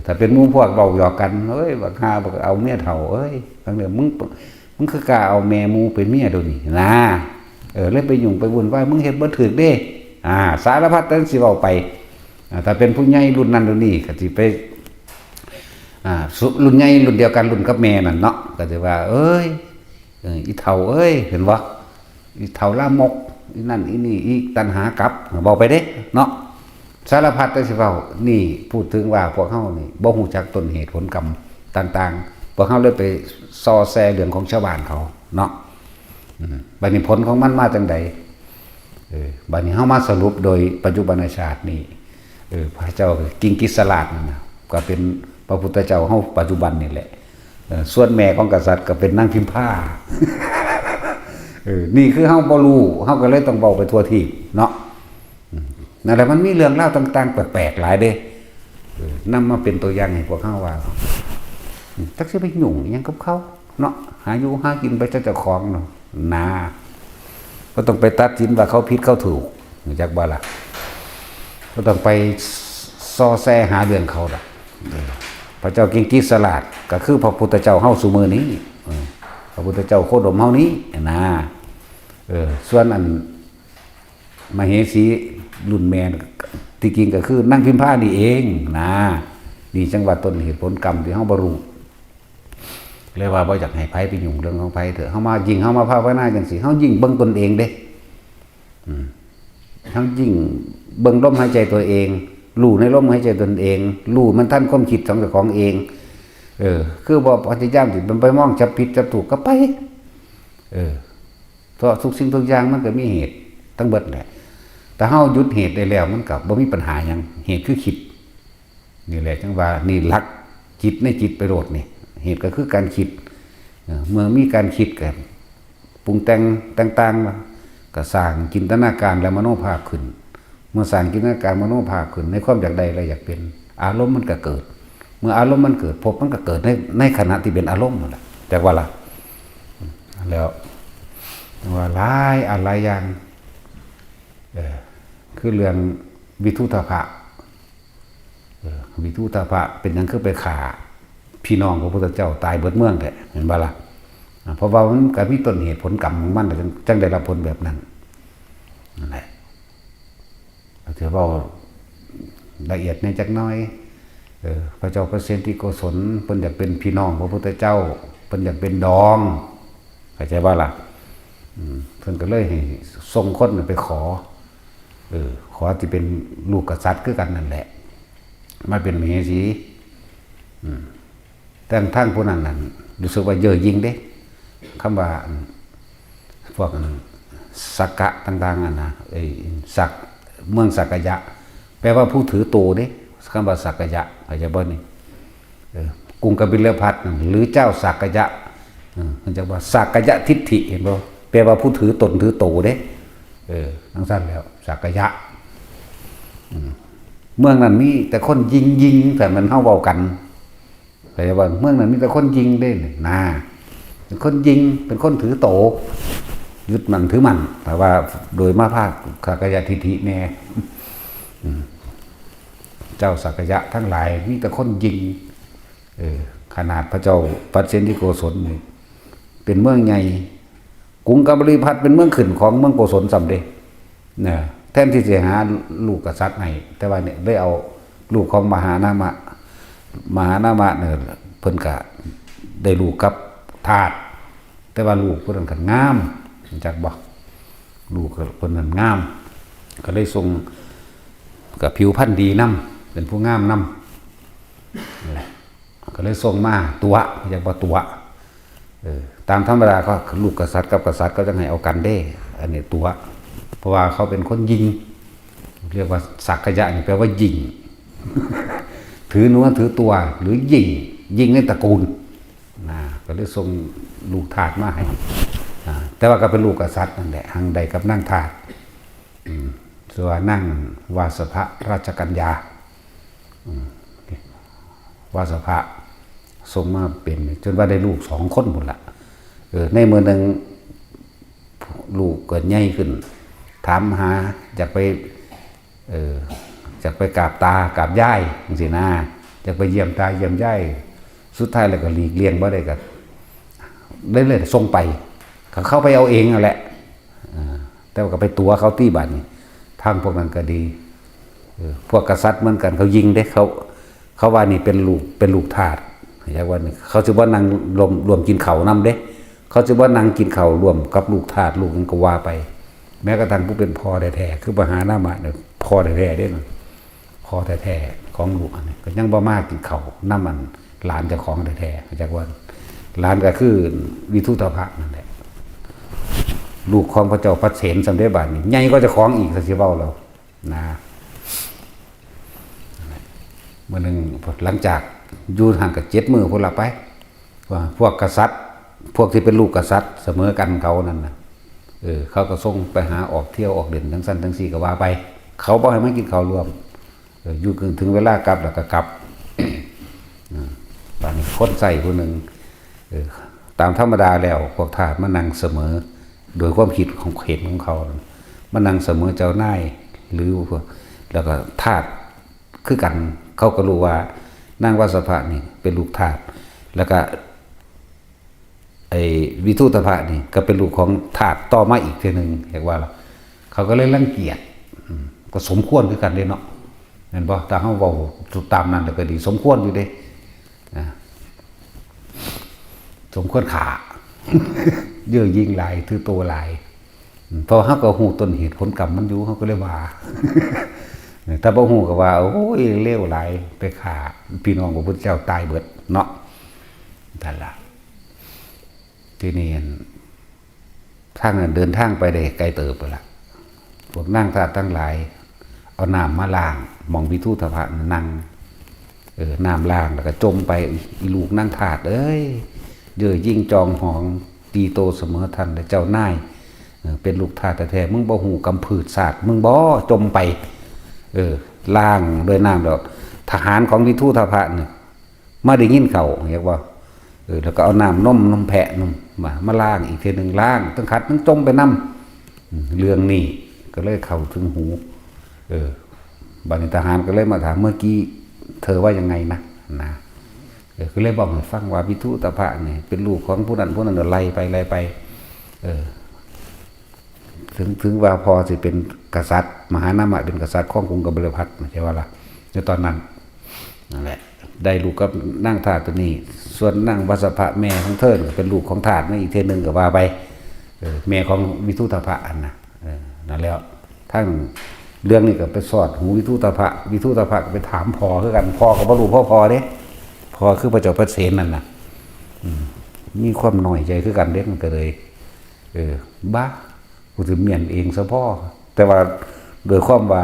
ถ้าเป็นหมู่พวกเว้าหยอกกันเอ้ยบักหาบักเอาเมียเฒ่าเอ้ยทั้งเรื่องมึงคือกล้าเอาแม่หมู่เป็นเมียเดี๋ยวนี้นะเลยไปยุ่งไปวุ่นวายมึงเฮ็ดบ่ถูกเด้สารพัดนั้นสิเว้าไปถ้าเป็นผู้ใหญ่รุ่นนั้นรุ่นนี้ก็สิไป รุ่นใหญ่รุ่นเดียวกันรุ่นกับแม่นั่นเนาะก็จะว่าเอ้ยอีเฒ่าเอ้ยเห็นบ่อีเฒ่าลามกอีนั่นอีนี่อีตัณหากลับบอกไปเด้เนาะสารพัดได้สิเว้านี่พูดถึงว่าพวกเฮานี่บ่ฮู้จักต้นเหตุผลกรรมต่างๆพวกเฮาเลยไปซอแซเรื่องของชาวบ้านเขาเนาะบัดนี้ผลของมันมาจังไดบัดนี้เฮามาสรุปโดยปัจจุบันชาตินี่พระเจ้ากิงกิสลาดนั่นนะก็เป็นพระพุทธเจ้าเฮาปัจจุบันนี่แหละส่วนแม่ของกษัตริย์ก็เป็นนางพิมพา นี่คือเฮาบ่รู้เฮาก็เลยต้องเว้าไปทั่วที่เนาะนั่นแหละมันมีเรื่องเล่าต่างๆแปลกๆหลายเด้นำมาเป็นตัวอย่างให้พวกเฮาว่าจักสิไปยุ่งอิหยังกับเขาเนาะหาอยู่หากินไปเจ้าของเนาะนาก็ต้องไปตัดสินว่าเขาผิดเขาถูกจักบ่ล่ะก็ต้องไปซอแซหาเรื่องเขาล่ะพระเจ้ากิงกิสลาดก็คือพระพุทธเจ้าเฮาซุมื้อนี้พระพุทธเจ้าโคดมเฮานี้นะส่วนอันมเหสีรุ่นแม่ที่จริงก็คือนั่งพิมพานี่เองนะนี่จังหวัดต้นเหตุผลกรรมที่เฮาบ่รู้เลยว่าบ่อยากให้ไผไปยุ่งเรื่องของไผเถอะเฮามายิ่งเฮามาภาวนาจังซี่เฮายิ่งเบิ่งตนเองเด้เฮายิ่งเบิ่งลมหายใจตัวเองรู้ในลมหายใจตนเองรู้มันทันความคิดของเจ้าของเองคือบ่พยายามสิมันไปมองจับผิดจับถูกก็ไปเพราะทุกสิ่งทุกอย่างมันก็มีเหตุทั้งเบิดแหละแต่เฮาหยุดเหตุได้แล้วมันก็บ่มีปัญหาหยังเหตุคือคิดนี่แหละจังว่านี่หลักจิตในจิตไปโลดนี่เหตุก็คือการคิดเมื่อมีการคิดกันปรุงแต่งต่างๆก็สร้างจินตนาการและมโนภาพขึ้นเมื่อสร้างจินตนาการมโนภาพขึ้นในความอยากใดและอยากเป็นอารมณ์มันก็เกิดเมื่ออารมณ์มันเกิดภพมันก็เกิดในขณะที่เป็นอารมณ์นั่นแหละแต่ว่าล่ะแล้วว่าหลายอะไรอย่างคือเรื่องวิทุตภะวิทุตภะเป็นหยังคือไปฆ่าพี่น้องของพระพุทธเจ้าตายเบิดเมืองแท้เห็นบ่ล่ะเพราะว่ามันก็มีต้นเหตุผลกรรมของมันจังได้รับผลแบบนั้นนั่นแหละถือว่าละเอียดในจักน้อยพระเจ้าเปรตที่โกศลเพิ่นอยากเป็นพี่น้องพระพุทธเจ้าเพิ่นอยากเป็นดองเข้าใจว่าล่ะเพิ่นก็เลยให้ส่งคนไปขอที่เป็นลูกกษัตริย์คือกันนั่นแหละมาเป็นมเหสีแต่ทั้งผู้นั้นนั่นรู้สึกว่าเย่อหยิ่งเด้คำว่าพวกสักกะต่างๆนะสักเมืองสักกะยะแปลว่าผู้ถือโตเด้คำว่าสักกะยะเข้าใจบ่นี่กรุงกบิลพัสหรือเจ้าสักกะยะมันจะว่าสักกะยะทิฏฐิเห็นบ่แปลว่าผู้ถือตนถือโตเด้ทั้งสั้นแล้วสักกะยะเมืองนั้นมีแต่คนยิงแต่มันเฮาเว้ากันเข้าใจบ่เมืองนั้นมีแต่คนยิงเด้นะเป็นคนยิงเป็นคนถือโตยึดมันถือมันแต่ว่าโดยมาภาคสักกะยะทิฏฐิแน่เจ้าสักกะยะทั้งหลายมีแต่คนยิงขนาดพระเจ้าปัจเจนที่โกศลนี่เป็นเมืองใหญ่กรุงกบิลพัสเป็นเมืองขึ้นของเมืองโกศลสำเร็จเนี่ยแทนที่จะหาลูกกษัตริย์ให้แต่ว่าเนี่ยได้เอาลูกของมหานามะเนี่ยเพิ่นก็ได้ลูกกับทาสแต่ว่าลูกเพิ่นก็งามจักบ่ลูกเพิ่นนั้นงามก็เลยส่งกับผิวพรรณดีนำเป็นผู้งามนำนั่นแหละก็เลยส่งมาตัวอยากบ่ตัวตามธรรมดาก็ลูกกษัตริย์กับกษัตริย์ก็จะให้เอากันเด้อันนี้ตัวเพราะว่าเขาเป็นคนยิงเรียกว่าสักกะยะนี่แปลว่ายิง ถือเนื้อถือตัวหรือยิงในตระกูลก็เลยส่งลูกทาสมาให้แต่ว่าก็เป็นลูกกษัตริย์นั่นแหละหังใดกับนั่งทาสส่วนนั่งวาสภราชกัญญาวาสภะส่งมาเป็นจนว่าได้ลูก2 คนหมดละในเมื่อหนึ่งลูกเกิดใหญ่ขึ้นถามหาอยากไปกราบตากราบยายจังซี่นะอยากไปเยี่ยมตาเยี่ยมยายสุดท้ายแล้วก็หลีกเลี่ยงบ่ได้ก็ได้เลยส่งไปเข้าไปเอาเองนั่นแหละแต่ว่าก็ไปตัวเขาตี้บัดนี้ทางพวกนั้นก็ดีพวกกษัตริย์เหมือนกันเขายิงเด้เขาว่านี่เป็นลูกทาส อย่างว่าเขาจะว่านั่งรวมกินข้าวนำเด้เขาจะว่านั่งกินข้าวรวมกับลูกทาสลูกนั่นก็ว่าไป แม้กระทั่งผู้เป็นพ่อแท้ๆคือมหานามาเนี่ยพ่อแท้ๆเด้นะพ่อแท้ๆของลูกอันนี้ก็ยังบ่มากกินข้าวน้ำมันหลานเจ้าของแท้ๆจากว่าหลานก็คือวิทุตภะนั่นแหละลูกของพระเจ้าพระเสนสำเร็จบาทนี่ใหญ่ก็จะคล้องอีกสิเว้าเรานะเมื่อนึงหลังจากอยู่ห่างกับ7 มื้อพุ่นละไปว่าพวกกษัตริย์พวกที่เป็นลูกกษัตริย์เสมอกันเขานั่นน่ะเขาก็ส่งไปหาออกเที่ยวออกเด่นทั้งสั้นทั้งสี่ก็ว่าไปเขาบอกให้มันกินข้าวรวมอยู่ถึงเวลากลับแล้วก็กลับตอนนี้คนใส่คนหนึ่งตามธรรมดาแล้วพวกทาสมานั่งเสมอโดยความคิดของเห็นของเขามานั่งเสมอเจ้านายหรือแล้วก็ทาสคือกันเขาก็รู้ว่านางวัสภะนี่เป็นลูกทาสแล้วก็ไอ้วิทุตภะนี่ก็เป็นลูกของทาสต่อมาอีกทีหนึ่งเรียกว่าเขาก็เลยรังเกียจก็สมควรคือกันเด้เนาะเห็นป่ะแต่เขาบอกตามนั้นแต่ก็ดีสมควรอยู่เด้สมควรขา เยอะยิ่งหลายถือตัวหลายพอเขาก็หูต้นเหตุผลกรรมมันอยู่เขาก็เลยว่า ถ้าบ่หูก็ว่าโอ้ยเลวหลายไปฆ่าพี่น้องพระพุทธเจ้าตายเบิดเนาะนั่นล่ะที่นี่ทางเดินทางไปได้ไกลเติบไปละพวกนั่งทาสทั้งหลายเอาน้ำมาล้างมองวิทุตภะนั่งน้ำล้างแล้วก็จมไปอีลูกนั่งทาสเอ้ยเย่อยิ่งจองหองตีโตเสมอทันแต่เจ้านายเป็นลูกทาสแท้ๆมึงบ่หูกำผืดศาสตร์มึงบ่จมไปล้างด้วยน้ำดอกทหารของวิทุตภะเนี่ยมาได้ยินเขาเรียกว่าแล้วก็เอาน้ำนมแพะนมมาล้างอีกทีหนึ่งล้างตั้งขัดตั้งจมไปน้ำเรื่องนี้ก็เลยเข้าถึงหูบัณฑิตทหารก็เลยมาถามเมื่อกี้เธอว่ายังไงนะก็เลยบอกให้ฟังว่าวิทุตภะเนี่ยเป็นลูกของผู้นั้นไล่ไปถึงว่าพอสิเป็นกษัตริย์มหานามะเป็นกษัตริย์ของกรุงกบิลพัสใช่ว่าล่ะในตอนนั้นนั่นแหละได้ลูกกับนั่งทาสตัวนี้ส่วนนั่งวัสภะแม่ของเธอเป็นลูกของทาสนั่นอีกเทนึงก็ว่าไปแม่ของวิทุตภะนั่นแล้วทั้งเรื่องนี้ก็ไปสอดหูวิทุตภะก็ไปถามพ่อคือกันพ่อก็บ่รู้พ่อเด้พ่อคือพระเจ้าพระเสนนั่นน่ะมีความน้อยใจคือกันเด้มันก็เลยบ้ากูจะเมียนเองซะพ่อแต่ว่าโดยความว่า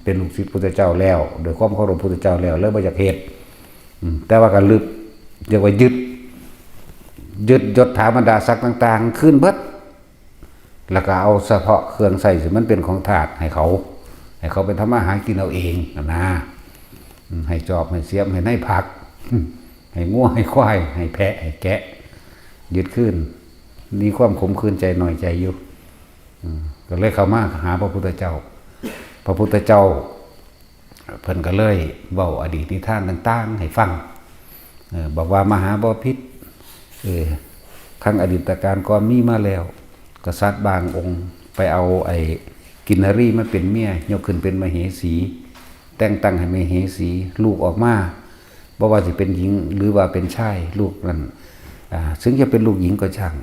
เป็นลูกศิษย์พุทธเจ้าแล้วโดยความเคารพพุทธเจ้าแล้วบ่อยากเฮ็ดแต่ว่าก็ลึกเรียกว่ายึดยศถาบรรดาศักดิ์ต่างๆขึ้นเบิดแล้วก็เอาเฉพาะเครื่องใส่สิมันเป็นของทาสให้เขาเป็นทำมาหากินเอาเองนะให้จอบให้เสียมให้ในผักให้งัวให้ควายให้แพะให้แกะยึดขึ้นมีความขมขื่นใจหน่อยใจอยู่ก็เลยเข้ามาหาพระพุทธเจ้าเพิ่นก็เลยเว้าอดีตนิทานต่างๆให้ฟังบอกว่ามหาบพิตรครั้งอดีตการก่อนมีมาแล้วกษัตริย์บางองค์ไปเอาไอ้กินนรีมาเป็นเมียยกขึ้นเป็นมเหสีแต่งตั้งให้มเหสีลูกออกมาบ่ว่าสิเป็นหญิงหรือว่าเป็นชายลูกนั้นซึ่งจะเป็นลูกหญิงก็ช่าง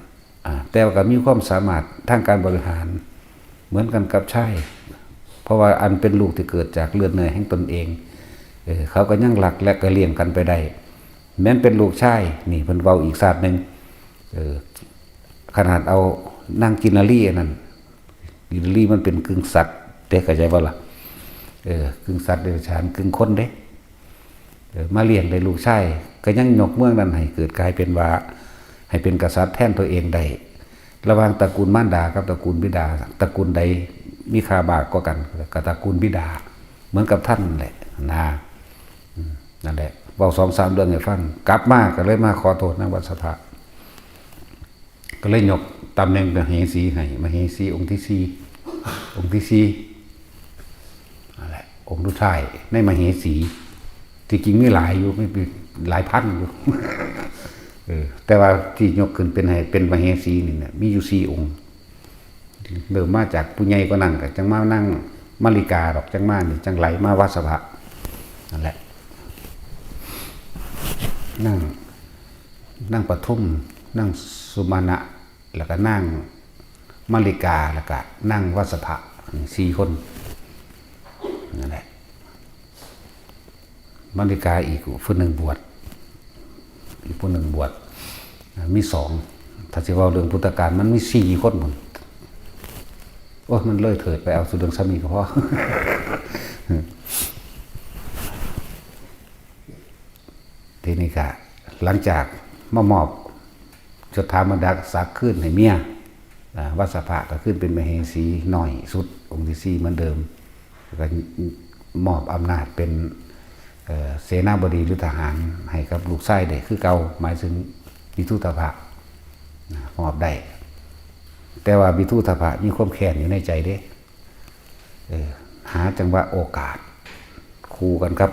แต่ว่าก็มีความสามารถทางการบริหารเหมือนกันกับชายเพราะว่าอันเป็นลูกที่เกิดจากเลือดเนื้อแห่งตนเองเขาก็ยังหลักและก็เลี้ยงกันไปได้แม้นเป็นลูกชายนี่เพิ่นเว้าอีกศาสตร์นึงขนาดเอานางกินนารีนั่นกินนารีมันเป็นกึ่งสัตว์เด้เข้าใจบ่ล่ะกึ่งสัตว์เดรัจฉานกึ่งคนเด้มาเลี้ยงได้ลูกชายก็ยังยกเมืองนั้นให้เกิดกลายเป็นว่าให้เป็นกษัตริย์แทนตัวเองได้ระหว่างตระกูลมารดากับตระกูลบิดาตระกูลใดมีค่าบากกว่ากันกับตระกูลบิดาเหมือนกับท่านแหละนั่นแหละเว้า 2-3 เรื่องให้ฟังกลับมาก็เลยมาขอโทษนางวัสภะก็เลยยกตำแหน่งมเหสีให้มเหสีองค์ที่4นั่นแหละองค์สุดท้ายในมเหสีที่จริงมีหลายอยู่ไม่หลายพันอยู่ แต่ว่าที่ยกขึ้นเป็นให้เป็นมเหสีนี่เนี่ยมีอยู่4 องค์เริ่มมาจากผู้ใหญ่ก็นั่งกับจังมานั่งมาริกาดอกจังมานี่จังไหลมาวัสภะนั่นแหละ นั่งนั่งปทุมนั่งสุมาณะแล้วก็นั่งมาริกาแล้วก็นั่งวัสภะ4 คนนั่นแหละมาริกาอีกผู้หนึ่งบวชอีกผู้หนึ่งบวชมี2ถ้าจะว่าเรื่องพุทธกาลมันมี4 คนหมดโอ้มันเลยเถิดไปเอาสุดเรื่องสามีก็พอ ทีนี้ก็หลังจากมามอบจดถามบรรดาศักดิ์ขึ้นให้เมียวัสภะก็ขึ้นเป็นมเหสีหน่อยสุดองค์ที่4เหมือนเดิมก็มอบอำนาจเป็นเสนาบดีหรือทหารให้กับลูกชายได้คือเก่าหมายถึงวิทุตภะมอบได้แต่ว่าวิทุตภะมีความแค้นอยู่ในใจเด้หาจังหวะโอกาสคู่กันครับ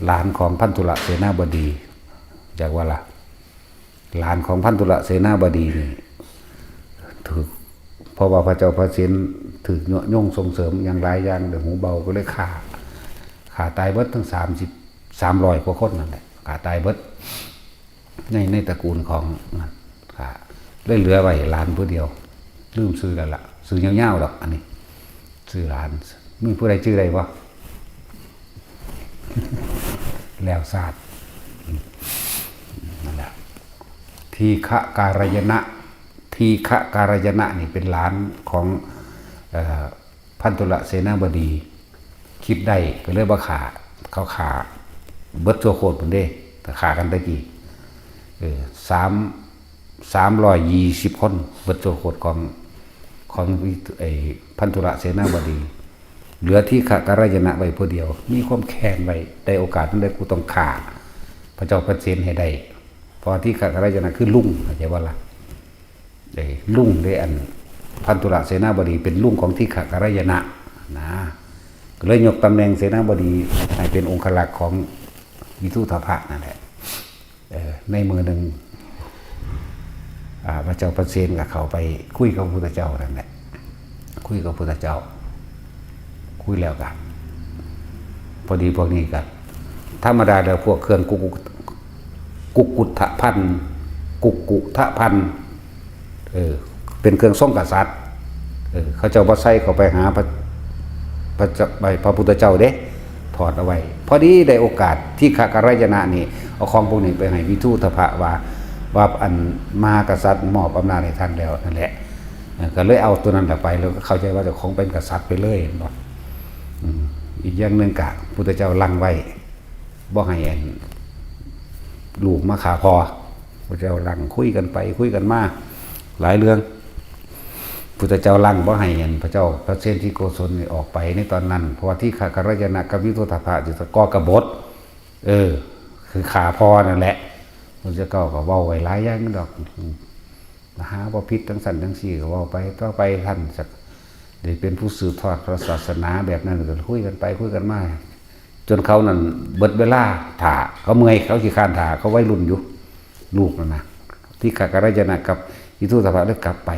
หลานของพันธุระเสนาบดีจากว่าล่ะหลานของพันธุระเสนาบดีนี่ถือเพราะว่าพระเจ้าพระเศียรถือโยงส่งเสริมอย่างหลายอย่างเดี๋ยวหูเบาก็เลยขาตายเบิดทั้ง300 กว่าคนนั่นแหละขาตายเบิดในตระกูลของนั่นขาเลยเหลือไว้หลานผู้เดียวลืมซื้อแล้วล่ะซื้อเงี้ยวๆดอกอันนี้ซื้อหลานมีผู้ใดชื่ออะไรวะ แล้วศาสตร์นั่นแหละทีฆะการยนะทีฆะการยนะนี่เป็นหลานของพันธุระเสนาบดีคิดได้ก็เลยว่าเขาขาเบิดตัวโคตรเหมือนเด้แต่ขากันตะกี้320 คนเบิดตัวโคตรของไอ้พันธุระเสนาบดีเหลือที่ขการยนะไว้ผู้เดียวมีความแค้นไว้ได้โอกาสนั้นได้กูต้องฆ่าพระเจ้าพระเศียรให้ได้เพราะที่ขการยนะคือลุงเข้าใจว่าล่ะได้ลุงได้อันพันธุระเสนาบดีเป็นลุงของที่ขการยนะนะก็เลยยกตำแหน่งเสนาบดีให้เป็นองครักษ์ของวิทุตภะนั่นแหละในมือหนึ่งพระเจ้าพระเศียรกับเขาไปคุยกับพระพุทธเจ้านั่นแหละคุยกับพระพุทธเจ้าคุยแล้วกันพอดีพวกนี้กันธรรมดาแล้วพวกเครื่องกุกุทะพันกุกุทะพันเป็นเครื่องส่งกษัตริย์เขาเจ้าบ่ใส่เข้าไปหาพระพุทธเจ้าเด้ถอดเอาไว้พอดีได้โอกาสที่ขการยนะนี่เอาของพวกนี้ไปให้วิทุตภะว่าอันมหากษัตริย์มอบอำนาจให้ท่านแล้วนั่นแหละก็เลยเอาตัวนั้นไปแล้วก็เข้าใจว่าเจ้าของเป็นกษัตริย์ไปเลยเนาะอีกอย่างหนึ่งกะพุทธเจ้าลังไว้บ่ให้ลูกมาขาพอพุทธเจ้าลังคุยกันไปคุยกันมาหลายเรื่องพุทธเจ้าลังบ่ให้พระเจ้าพระเชนที่โกศลออกไปในตอนนั้นเพราะว่าที่ขการยนะกับวิทุตภะจะก่อกบฏคือขาพอนั่นแหละพุทธเจ้าก็เว้าไว้หลายอย่างดอกหาบ่ผิดทั้งสันทั้งสี่ก็เว้าไปต่อไปท่านสักได้เป็นผู้สืบทอดพระศาสนาแบบนั้นก็คุยกันไปคุยกันมาจนเขานั่นเบิดเวลาถ่าเขาเมื่อยเขาขี้คร้านถ่าเขาไว้รุ่นอยู่ลูกนั่นนะที่ขการยนะกับวิทุตภะได้กลับไป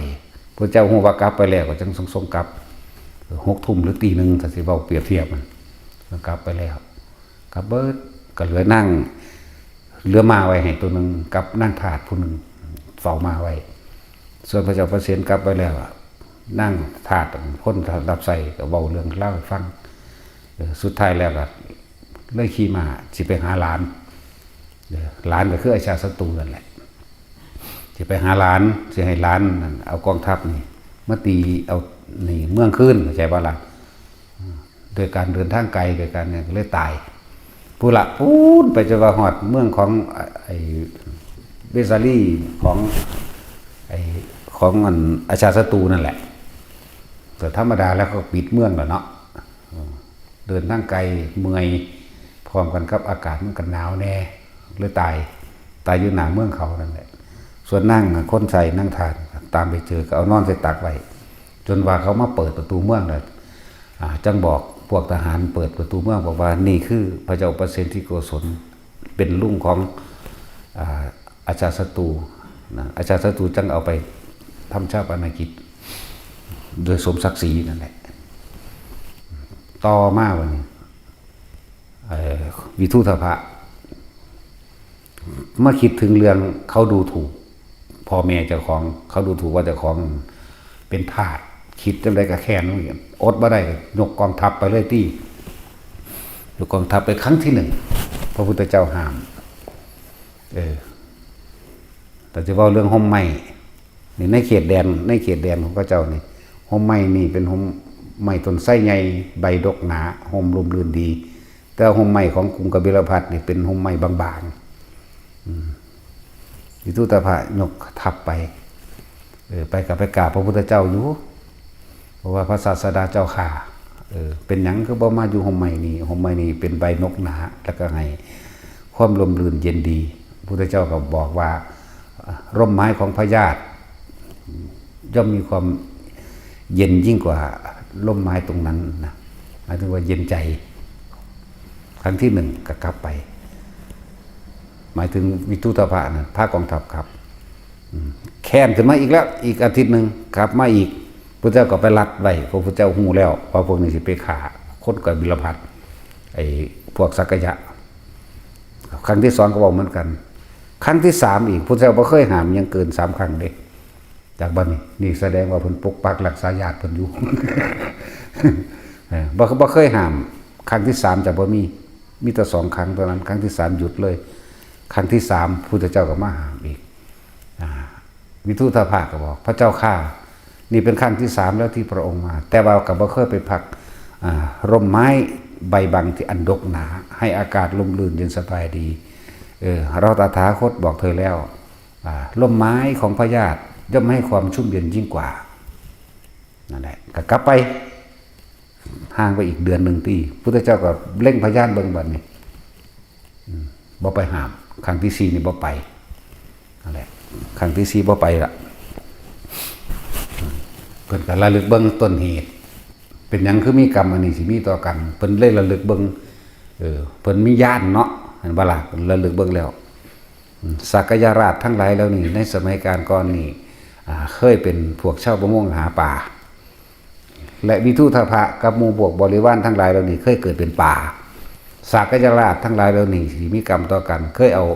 พระเจ้าฮู้ว่ากลับไปแล้วก็จังทรงกลับ6 ทุ่มหรือตี 1ถ้าสิเว้าเปรียบเทียบมันกลับไปแล้วกลับเบิดก็เหลือนั่งเหลือมาไว้ให้ตัวนึงกับนั่งถาดผู้นึงเฝ้ามาไว้ส่วนพระเจ้าพระเศียรกลับไปแล้วนั่งถาดคนรับใส่ก็เว้าเรื่องเล่าให้ฟังสุดท้ายแล้วก็เลยขี่มาสิไปหาหลานก็คืออาชาศัตรูนั่นแหละสิไปหาหลานสิให้หลานเอากองทัพนี่มาตีเอานี่เมืองขึ้นเข้าใจบ่ล่ะโดยการเดินทางไกลโดยการเนี่ยเลยตายผู้ละพูดไปจนว่าฮอดเมืองของไอ้เบซาลีของอาชาศัตรูนั่นแหละแต่ธรรมดาแล้วก็ปิดเมืองแล้วเนาะเดินทางไกลเมื่อยพร้อมกันกับอากาศมันก็หนาวแน่เลยตายอยู่หน้าเมืองเขานั่นแหละส่วนนั่งคนใส่นั่งทานตามไปเจอก็เอานอนใส่ตักไว้จนว่าเขามาเปิดประตูเมืองเลยจังบอกพวกทหารเปิดประตูเมืองบอกว่านี่คือพระเจ้าเปรตที่โกศลเป็นลุงของอาชาศัตรูอาชาศัตรูจังเอาไปทำชาปนกิจโดยสมศักดิ์ศรีนั่นแหละต่อมาวันนี้วิทุตภะ เมื่อคิดถึงเรื่องเขาดูถูกพ่อแม่เจ้าของเขาดูถูกว่าเจ้าของเป็นทาสคิดจังไดก็แค้นอดบ่ได้ยกกองทัพไปเลยที่ยกกองทัพไปครั้งที่หนึ่งพระพุทธเจ้าห้ามแต่จะว่าเรื่องห่มไหมนี่ในเขตแดนของพระเจ้านี่ห่มไหมนี่เป็นห่มไหมต้นไทรใหญ่ใบดกหนาห่มลมลื่นดีแต่ห่มไหมของกรุงกบิลพัสนี่เป็นห่มไหมบางๆวิทุตภะยกทัพไปไปกับไปกราบพระพุทธเจ้าอยู่เพราะว่าพระศาสดาเจ้าข่าเป็นหยังคือบ่มาอยู่ห่มไหมนี่เป็นใบนกหนาแล้วก็ให้ความลมลื่นเย็นดีพระพุทธเจ้าก็บอกว่าร่มไม้ของพญาติย่อมมีความเย็นยิ่งกว่าร่มไม้ตรงนั้นนะหมายถึงว่าเย็นใจครั้งที่หนึ่งก็กลับไปหมายถึงวิทุตภะนะพระกองทัพครับแค้นขึ้นมาอีกแล้วอีกอาทิตย์หนึ่งกลับมาอีกพระเจ้าก็ไปรัดไว้พระพุทธเจ้าหูแล้วว่าพวกนี้สิไปฆ่าคนกับบิลพัสไอ้พวกสักยะครั้งที่สองก็บอกเหมือนกันครั้งที่สามอีกพระเจ้าบ่เคยห้ามยังเกิน3 ครั้งเด้จากบัดนี้นี่แสดงว่าเพิ่นปกปักรักษาญาติเพิ่นอยู่ บ่เคยห้ามครั้งที่สามจะบ่มีแต่2 ครั้งเท่านั้นครั้งที่สามหยุดเลยครั้งที่สามพุทธเจ้าก็มาห้ามอีกวิทุตภะก็บอกพระเจ้าข้านี่เป็นครั้งที่สามแล้วที่พระองค์มาแต่ว่าก็บ่เคยไปพักร่มไม้ใบบังที่อันดกหนาให้อากาศลมลื่นเย็นสบายดีเราตถาคตบอกเธอแล้วร่มไม้ของพญาติย่อมให้ความชุ่มเย็นยิ่งกว่านั่นแหละก็กลับไปห่างไปอีกเดือนหนึ่งที่พุทธเจ้าก็เร่งพญาติเบิ่งบัดนี้บ่ไปห้ามครั้งที่4นี่บ่ไปนั่นแหละครั้งที่4บ่ไปละเพิ่นก็ระลึกเบิ่งต้นเหตุเป็นหยังคือมีกรรมอันนี้สิมีต่อกันเพิ่นเลยระลึกเบิ่งเพิ่นมีญาณเนาะเห็นบ่ล่ะเพิ่นระลึกเบิ่งแล้วสักยราชทั้งหลายแล้วนี่ในสมัยการก่อนนี่เคยเป็นพวกชาวประมงหาป่าและวิทุตภะกับหมู่พวกบริวารทั้งหลายแล้วนี่เคยเกิดเป็นป่าสักยราชทั้งหลายแล้วนี่สิมีกรรมต่อกันเคยเอา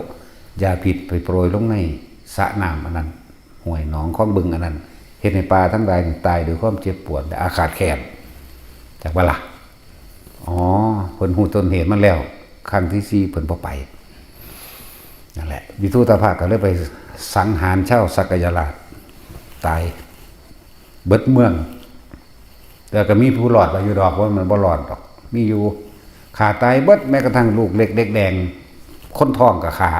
ยาพิษไปโปรยลงในสระน้ำอันนั้นห้วยหนองคลองบึงอันนั้นเฮ็ดให้ป่าทั้งหลายตายด้วยความเจ็บปวดและอาฆาตแค้นจากบ่ล่ะเพิ่นฮู้ต้นเหตุมันแล้วครั้งที่4เพิ่นบ่ไปนั่นแหละวิทุตภะก็เลยไปสังหารชาวสักยราชตายเบิดเมืองแต่ก็มีผู้รอดอยู่ดอกว่ามันบ่รอดดอกมีอยู่ขาตายเบิดแม้กระทั่งลูกเล็กเด็กแดงคนท้องกับขา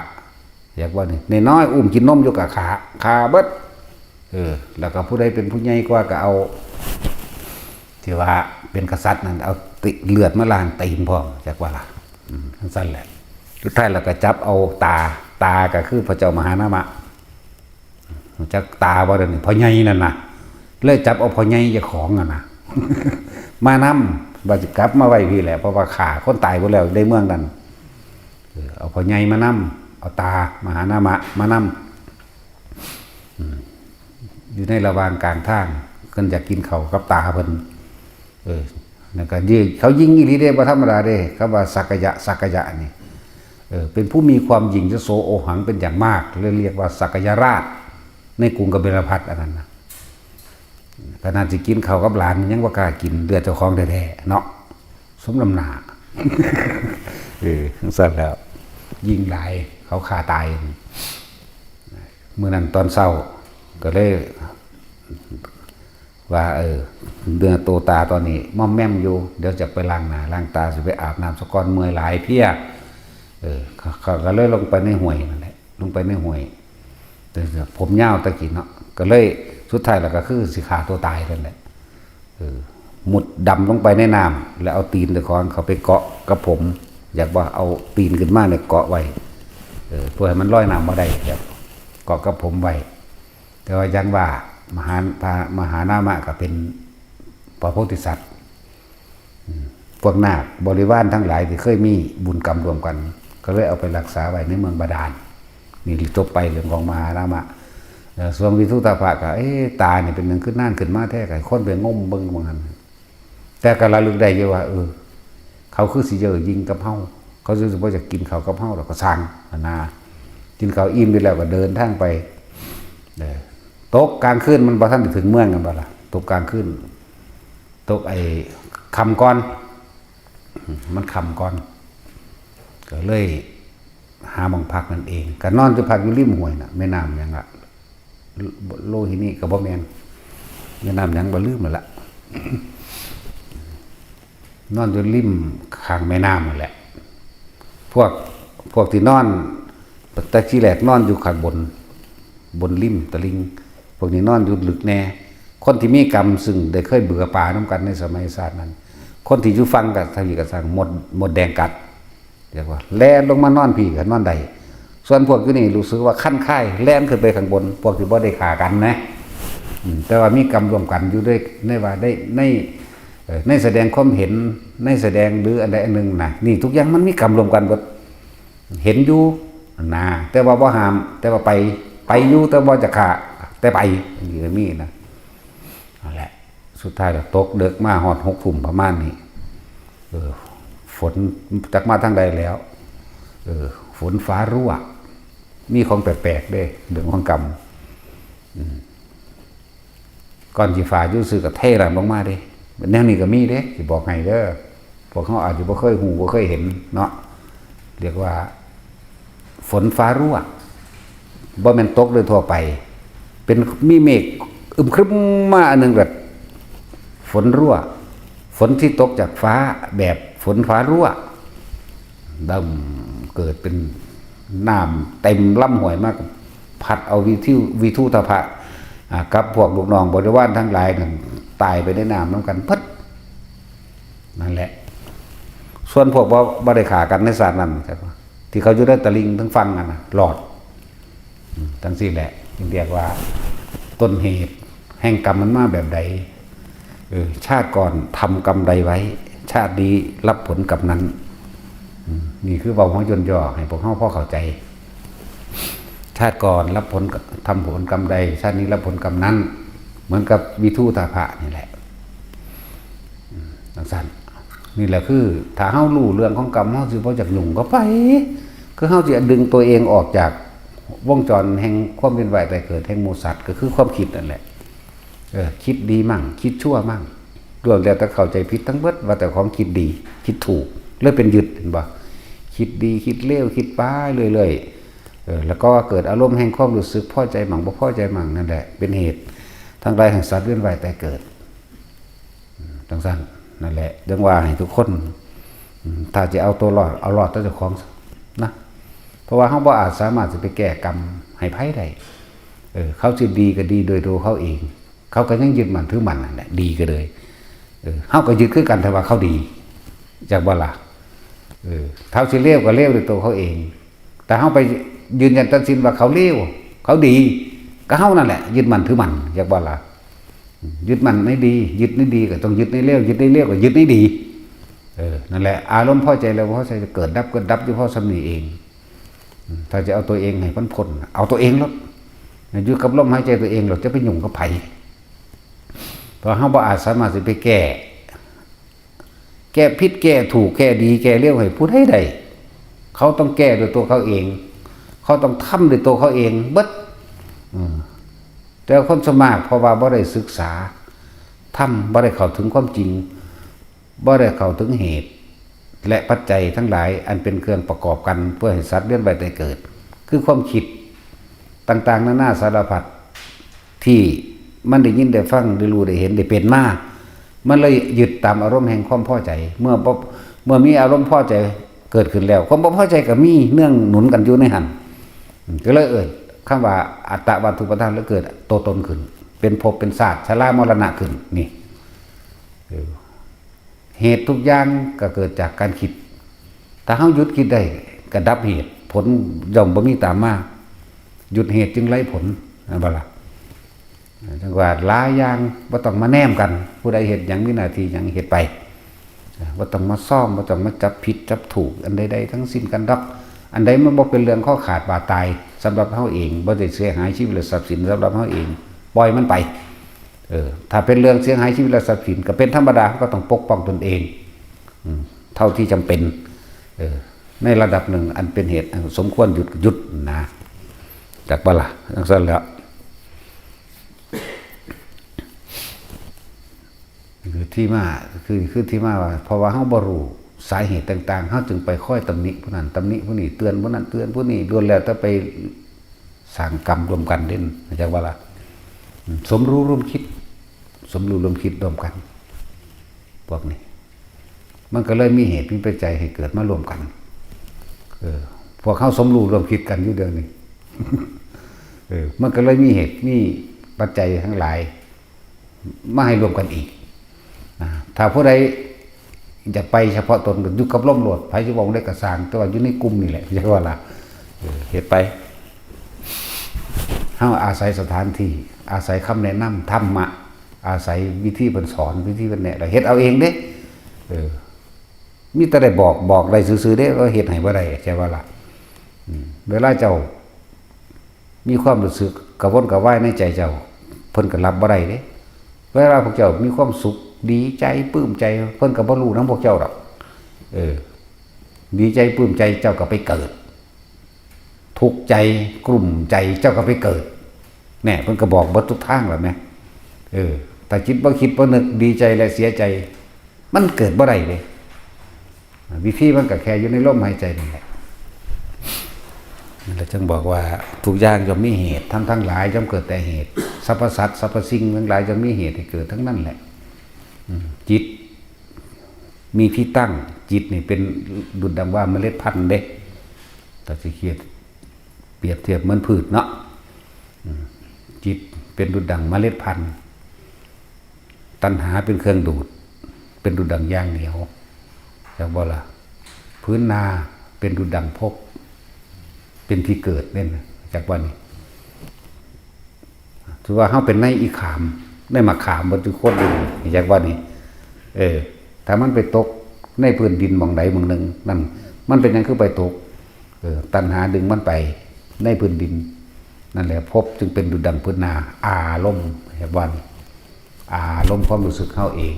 อยากว่านี่น้อยอุ้มกินนมอยู่กับขาเบิดแล้วก็ผู้ใดเป็นผู้ใหญ่กว่าก็เอาที่ว่าเป็นกษัตริย์นั่นเอาเลือดมาล้างตีนพร้อมจากว่าล่ะสั้นแหละสุดท้ายเราก็จับเอาตาก็คือพระเจ้ามหานามะจักตาบ่ได้นี่พ่อใหญ่นั่นน่ะเลยจับเอาพ่อใหญ่เจ้าของน่ะ มานำว่าสิกลับมาไว้พี่แหละเพราะว่าฆ่าคนตายหมดแล้วในเมืองนั้นเอาพ่อใหญ่มานำเอาตามหานามะมานำอยู่ในระหว่างกลางทางเพิ่นอยากกินข้าวกับตาเพิ่นนั่นก็เขายิงอีหลีเด้บ่ธรรมดาเด้คำว่าสักยะนี่เป็นผู้มีความหยิ่งโสโอหังเป็นอย่างมากเรียกว่าสักยราชในกรุงกบิลพัสอันนั้นนะขนาดสิกินข้าวกับหลานยังว่ากล้ากินเลือดเจ้าของแท้ๆเนาะสมน้ำหน้าสั่นแล้วยิงหลายเขาฆ่าตายเมื่อนั้นตอนเช้าก็เลยว่าเดือนโตตาตอนนี้ม่อมแม่มอยู่เดี๋ยวจะไปล้างหน้าล้างตาสิไปอาบน้ำสะก้อนเมื่อยหลายเพียเขาก็เลยลงไปในห้วยนั่นแหละลงไปในห้วยแต่ผมยาวตะกี้เนาะก็เลยสุดท้ายแล้วก็คือสิขาตัวตายนั่นแหละหมุดดำลงไปในน้ำแล้วเอาตีนตะคอนเขาไปเกาะกับผมอยากว่าเอาตีนขึ้นมาเนี่ยเกาะไว้เพื่อให้มันลอยน้ำมาได้แบบเกาะกับผมไว้แต่ว่ายังว่ามหานามะก็เป็นพระโพธิสัตว์พวกนาคบริวารทั้งหลายที่เคยมีบุญกรรมรวมกันก็เลยเอาไปรักษาไว้ในเมืองบาดาลนี่จบไปเรื่องของมหานามะส่วนวิทุตภะก็ตาเนี่ยเป็นหนึ่งขึ้นน่านขึ้นมาแท้ไก่คนไปงมเบิ่งบางอันแต่ก็ระลึกได้อยู่ว่าเขาคือสิเยอะยิงกับเฮาเขารู้สึกว่าจะกินเขากับเฮาแล้วก็สร้างนา กินข้าวอิ่มไปแล้วก็เดินทางไปตกกลางคืนมันบ่ทันได้ถึงเมืองกันบ่ล่ะตกกลางคืนตกไอ้ค่ำก่อนมันค่ำก่อนก็เลยหาหม่องพักนั่นเองก็นอนจะพักอยู่ริมห้วยน่ะแม่น้ำหยังอะโลหินีก็บ่แม่นแม่น้ำหยังบ่ลืมแล้วล่ะ นอนอยู่ริมข้างแม่น้ำนั่นแหละพวกที่นอนแต่ที่แรกนอนอยู่ข้างบนริมตะลิงพวกนี้นอนอยู่ลึกแน่คนที่มีกรรมซึ่งได้เคยเบื่อป่าน้ำกันในสมัยศาสตร์นั้นคนที่อยู่ฟังกับทวีกับสังหมดแดงกัดเรียกว่าแล่นลงมานอนพี่กับนอนใดส่วนพวกที่นี่รู้สึกว่าขั้นค่ายแล่นขึ้นไปข้างบนพวกที่บ่ได้ขากันนะแต่ว่ามีกรรมรวมกันอยู่ด้วยในว่าได้ในแสดงความเห็นในแสดงหรืออะไรอันหนึ่งนะนี่ทุกอย่างมันมีกรรมรวมกันหมดเห็นอยู่นะแต่ว่าบ่ห้ามแต่ว่าไปอยู่แต่บ่จะขาแต่ไปอย่างนี้นะนั่นแหละสุดท้ายก็ตกเดึกมาฮอด6 ทุ่มประมาณนี้ฝนจากมาทางใดแล้วฝนฟ้ารั่วมีของแปลกๆเด้เรื่องของกรรมก่อนสิฟ้าอยู่ซื่อก็เทระลงมาเด้แนวนี้ก็มีเด้สิบอกให้เด้อพวกเขาอาจจะบ่เคยหูบ่เคยเห็นเนาะเรียกว่าฝนฟ้ารั่วบ่แม่นตกโดยทั่วไปเป็นมีเมฆอึมครึ้มมาอันนึงแบบฝนรั่วฝนที่ตกจากฟ้าแบบฝนฟ้ารั่วดำเกิดเป็นน้ำเต็มลำห้วยมากพัดเอาวิทูตภะกับพวกลูกน้องบริวารทั้งหลายนั่นตายไปในน้ำน้ำกันพัดนั่นแหละส่วนพวกบ่ได้ขากันในศาสตร์นั้นที่เขาอยู่ได้ตะลิงทั้งฟังกันหลอดทั้งสิ้นแหละเรียกว่าต้นเหตุแห่งกรรมมันมาแบบใดชาติก่อนทำกรรมใดไว้ชาตินี้รับผลกรรมนั้นนี่คือเบาหัวยนย่อให้พวกเขาพ่อเข้าใจชาติก่อนรับผลทำผลกรรมใดชาตินี้รับผลกรรมนั้นเหมือนกับวิทูตาภะนี่แหละสั้นนี่แหละคือถ้าเฮารู้เรื่องของกรรมเฮาสิบ่จักยุ่งก็ไปคือเฮาสิดึงตัวเองออกจากวงจรแห่งความเวียนว่ายตายเกิดแห่งหมู่สัตว์ก็คือความคิดนั่นแหละคิดดีมั่งคิดชั่วมั่งรวมแล้วแต่เข้าใจผิดทั้งเบิดว่าแต่ของคิดดีคิดถูกเลยเป็นยึดเห็นบ่คิดดีคิดเลวคิดป้ายเรื่อยๆแล้วก็เกิดอารมณ์แห่งความรู้สึกพอใจมั่งบ่พอใจมั่งนั่นแหละเป็นเหตุทั้งหลายแห่งสัตว์เวียนว่ายตายเกิดทั้งสั้นนั่นแหละดังว่าให้ทุกคนถ้าจะเอาตัวรอดเอารอดตัวเจ้าของนะเพราะว่าเขาบ่อาจสามารถจะไปแก้กรรมให้ไผได้เขาสิดีก็ดีโดยตัวเขาเองเขาก็ยังยึดมันถือมันนั่นแหละดีก็เลยเขาก็ยึดคือกันแต่ว่าเขาดีจากบ่ล่ะเขาสิเลวก็เลวโดยตัวเขาเองแต่เขาไปยืนยันตัดสินว่าเขาเลวเขาดีก็เขานั่นแหละยึดมันถือมันจากบ่ล่ะยึดมันไม่ดียึดไม่ดีก็ต้องยึดในเลวยึดในเลวก็ยึดในดีนั่นแหละอารมณ์พอใจแล้วพอใจจะเกิดดับอยู่เพราะสำนีเองถ้าจะเอาตัวเองให้พ้นเอาตัวเองลดอยู่กับลมหายใจตัวเองเราจะไปยุ่งกับไผเพราะเขาบ่อาจสามารถจะไปแก้ผิดแก้ถูกแก้ดีแก้เลวให้ผู้ใดใดเขาต้องแก้ด้วยตัวเขาเองเขาต้องทำด้วยตัวเขาเองเบิดแต่คนสมากเพราะว่าบ่ได้ศึกษาทำบ่ได้เข้าถึงความจริงบ่ได้เข้าถึงเหตุและปัจจัยทั้งหลายอันเป็นเครื่องประกอบกันเพื่อให้สัตว์เวียนว่ายตายเกิดคือความคิดต่างๆนานาสารพัดที่มันได้ยินได้ฟังได้รู้ได้เห็นได้เป็นมามันเลยยึดตามอารมณ์แห่งความพอใจเมื่อมีอารมณ์พอใจเกิดขึ้นแล้วความบ่พอใจก็มีเนื่องหนุนกันอยู่ในหันก็เลยคำว่าอัตตวัตถุปทานแล้วเกิดตัวตนขึ้นเป็นภพเป็นศาสตร์ชรามรณะขึ้นนี่เหตุทุกอย่างก็เกิดจากการคิดถ้าเฮาหยุดคิดได้ก็ดับเหตุผลย่อมบ่มีตามมาหยุดเหตุจึงไร้ผลนะบ่ล่ะจังว่าหลายอย่างบ่ต้องมาแนมกันผู้ใดเฮ็ดหยังมีหน้าที่หยังเฮ็ดไปบ่ต้องมาซ่อมบ่ต้องมาจับผิดจับถูกอันใดๆทั้งสิ้นกันดอกอันใดมันบ่เป็นเรื่องข้อขาดบาดตายสำหรับเฮาเองบ่ได้เสียหายชีวิตและทรัพย์สินสำหรับเฮาเองปล่อยมันไปถ้าเป็นเรื่องเสียหายชีวิตและทรัพย์สินก็เป็นธรรมดาก็ต้องปกป้องตนเองเท่าที่จำเป็นในระดับหนึ่งอันเป็นเหตุสมควรหยุดนะ จากบ่ล่ะจังซั่นแล้วคือที่มาคือที่มาว่าเพราะว่าเฮาบ่รู้สาเหตุต่างๆเฮาจึงไปค่อยตำหนิผู้นั้นตำหนิผู้นี้เตือนผู้นั้นเตือนผู้นี้ล้วนแล้วแต่ไปสร้างกรรมรวมกันเด่นจากว่าล่ะสมรู้ร่วมคิดร่วมกันพวกนี้มันก็เลยมีเหตุมีปัจจัยให้เกิดมารวมกันพวกเขาสมรู้ร่วมคิดกันอยู่เดียวนี้ มันก็เลยมีเหตุมีปัจจัยทั้งหลายมาให้รวมกันอีกถ้าผู้ใดจะไปเฉพาะตนก็อยู่กับล่มโหลดไผจะบอกได้กระสางแต่ว่าอยู่ในกลุ่มนี่แหละเรียกว่าล่ะเหตุไปเฮาอาศัยสถานที่อาศัยคำแนะนำธรรมะอาศัยวิธีเพิ่นสอนวิธีเพิ่นแนะแล้วเฮ็ดเอาเองเด้มีแต่ได้บอกได้ซื่อๆเด้ก็เฮ็ดให้บ่ได้ใช่ว่าล่ะเวลาเจ้ามีความรู้สึกกระวนกระวายในใจเจ้าเพิ่นก็รับบ่ได้เด้เวลาพวกเจ้ามีความสุขดีใจปลื้มใจเพิ่นก็บ่รู้นำพวกเจ้าดอกดีใจปลื้มใจเจ้าก็ไปเกิดทุกข์ใจกลุ่มใจเจ้าก็ไปเกิดแน่เพิ่นก็บอกเบิดทุกทางแล้วแม่แต่จิตบ่คิดบ่นึกดีใจและเสียใจมันเกิดบ่ได้เลยวิธีมันก็แค่อยู่ในลมหายใจนี่แหละแล้วจึงบอกว่าทุกอย่างย่อมมีเหตุทั้งหลายย่อมเกิดแต่เหตุสรรพสัตว์สรรพสิ่งทั้งหลายย่อมมีเหตุให้เกิดทั้งนั้นแหละจิตมีที่ตั้งจิตนี่เป็นดุจดังว่าเมล็ดพันธุ์เด้แต่สิเขียนเปรียบเทียบเหมือนพืชเนาะจิตเป็นดุจดังเมล็ดพันธุ์ตัณหาเป็นเครื่องดูดเป็นดุจดังย่างเหนียวจากบ่ล่ะพื้นนาเป็นดุจดังภพเป็นที่เกิดเนี่ยจากว่านี้ถือว่าเขาเป็นในอีขามได้มาขามบนทุกคนเลยจากว่านี้ถ้ามันไปตกในพื้นดินมองใดมองหนึ่งนั่นมันเป็นยังคือไปตกตัณหาดึงมันไปในพื้นดินนั่นแหละภพจึงเป็นดุจดังพื้นนาอารมณ์จากว่านี้อารมณ์ความรู้สึกเขาเอง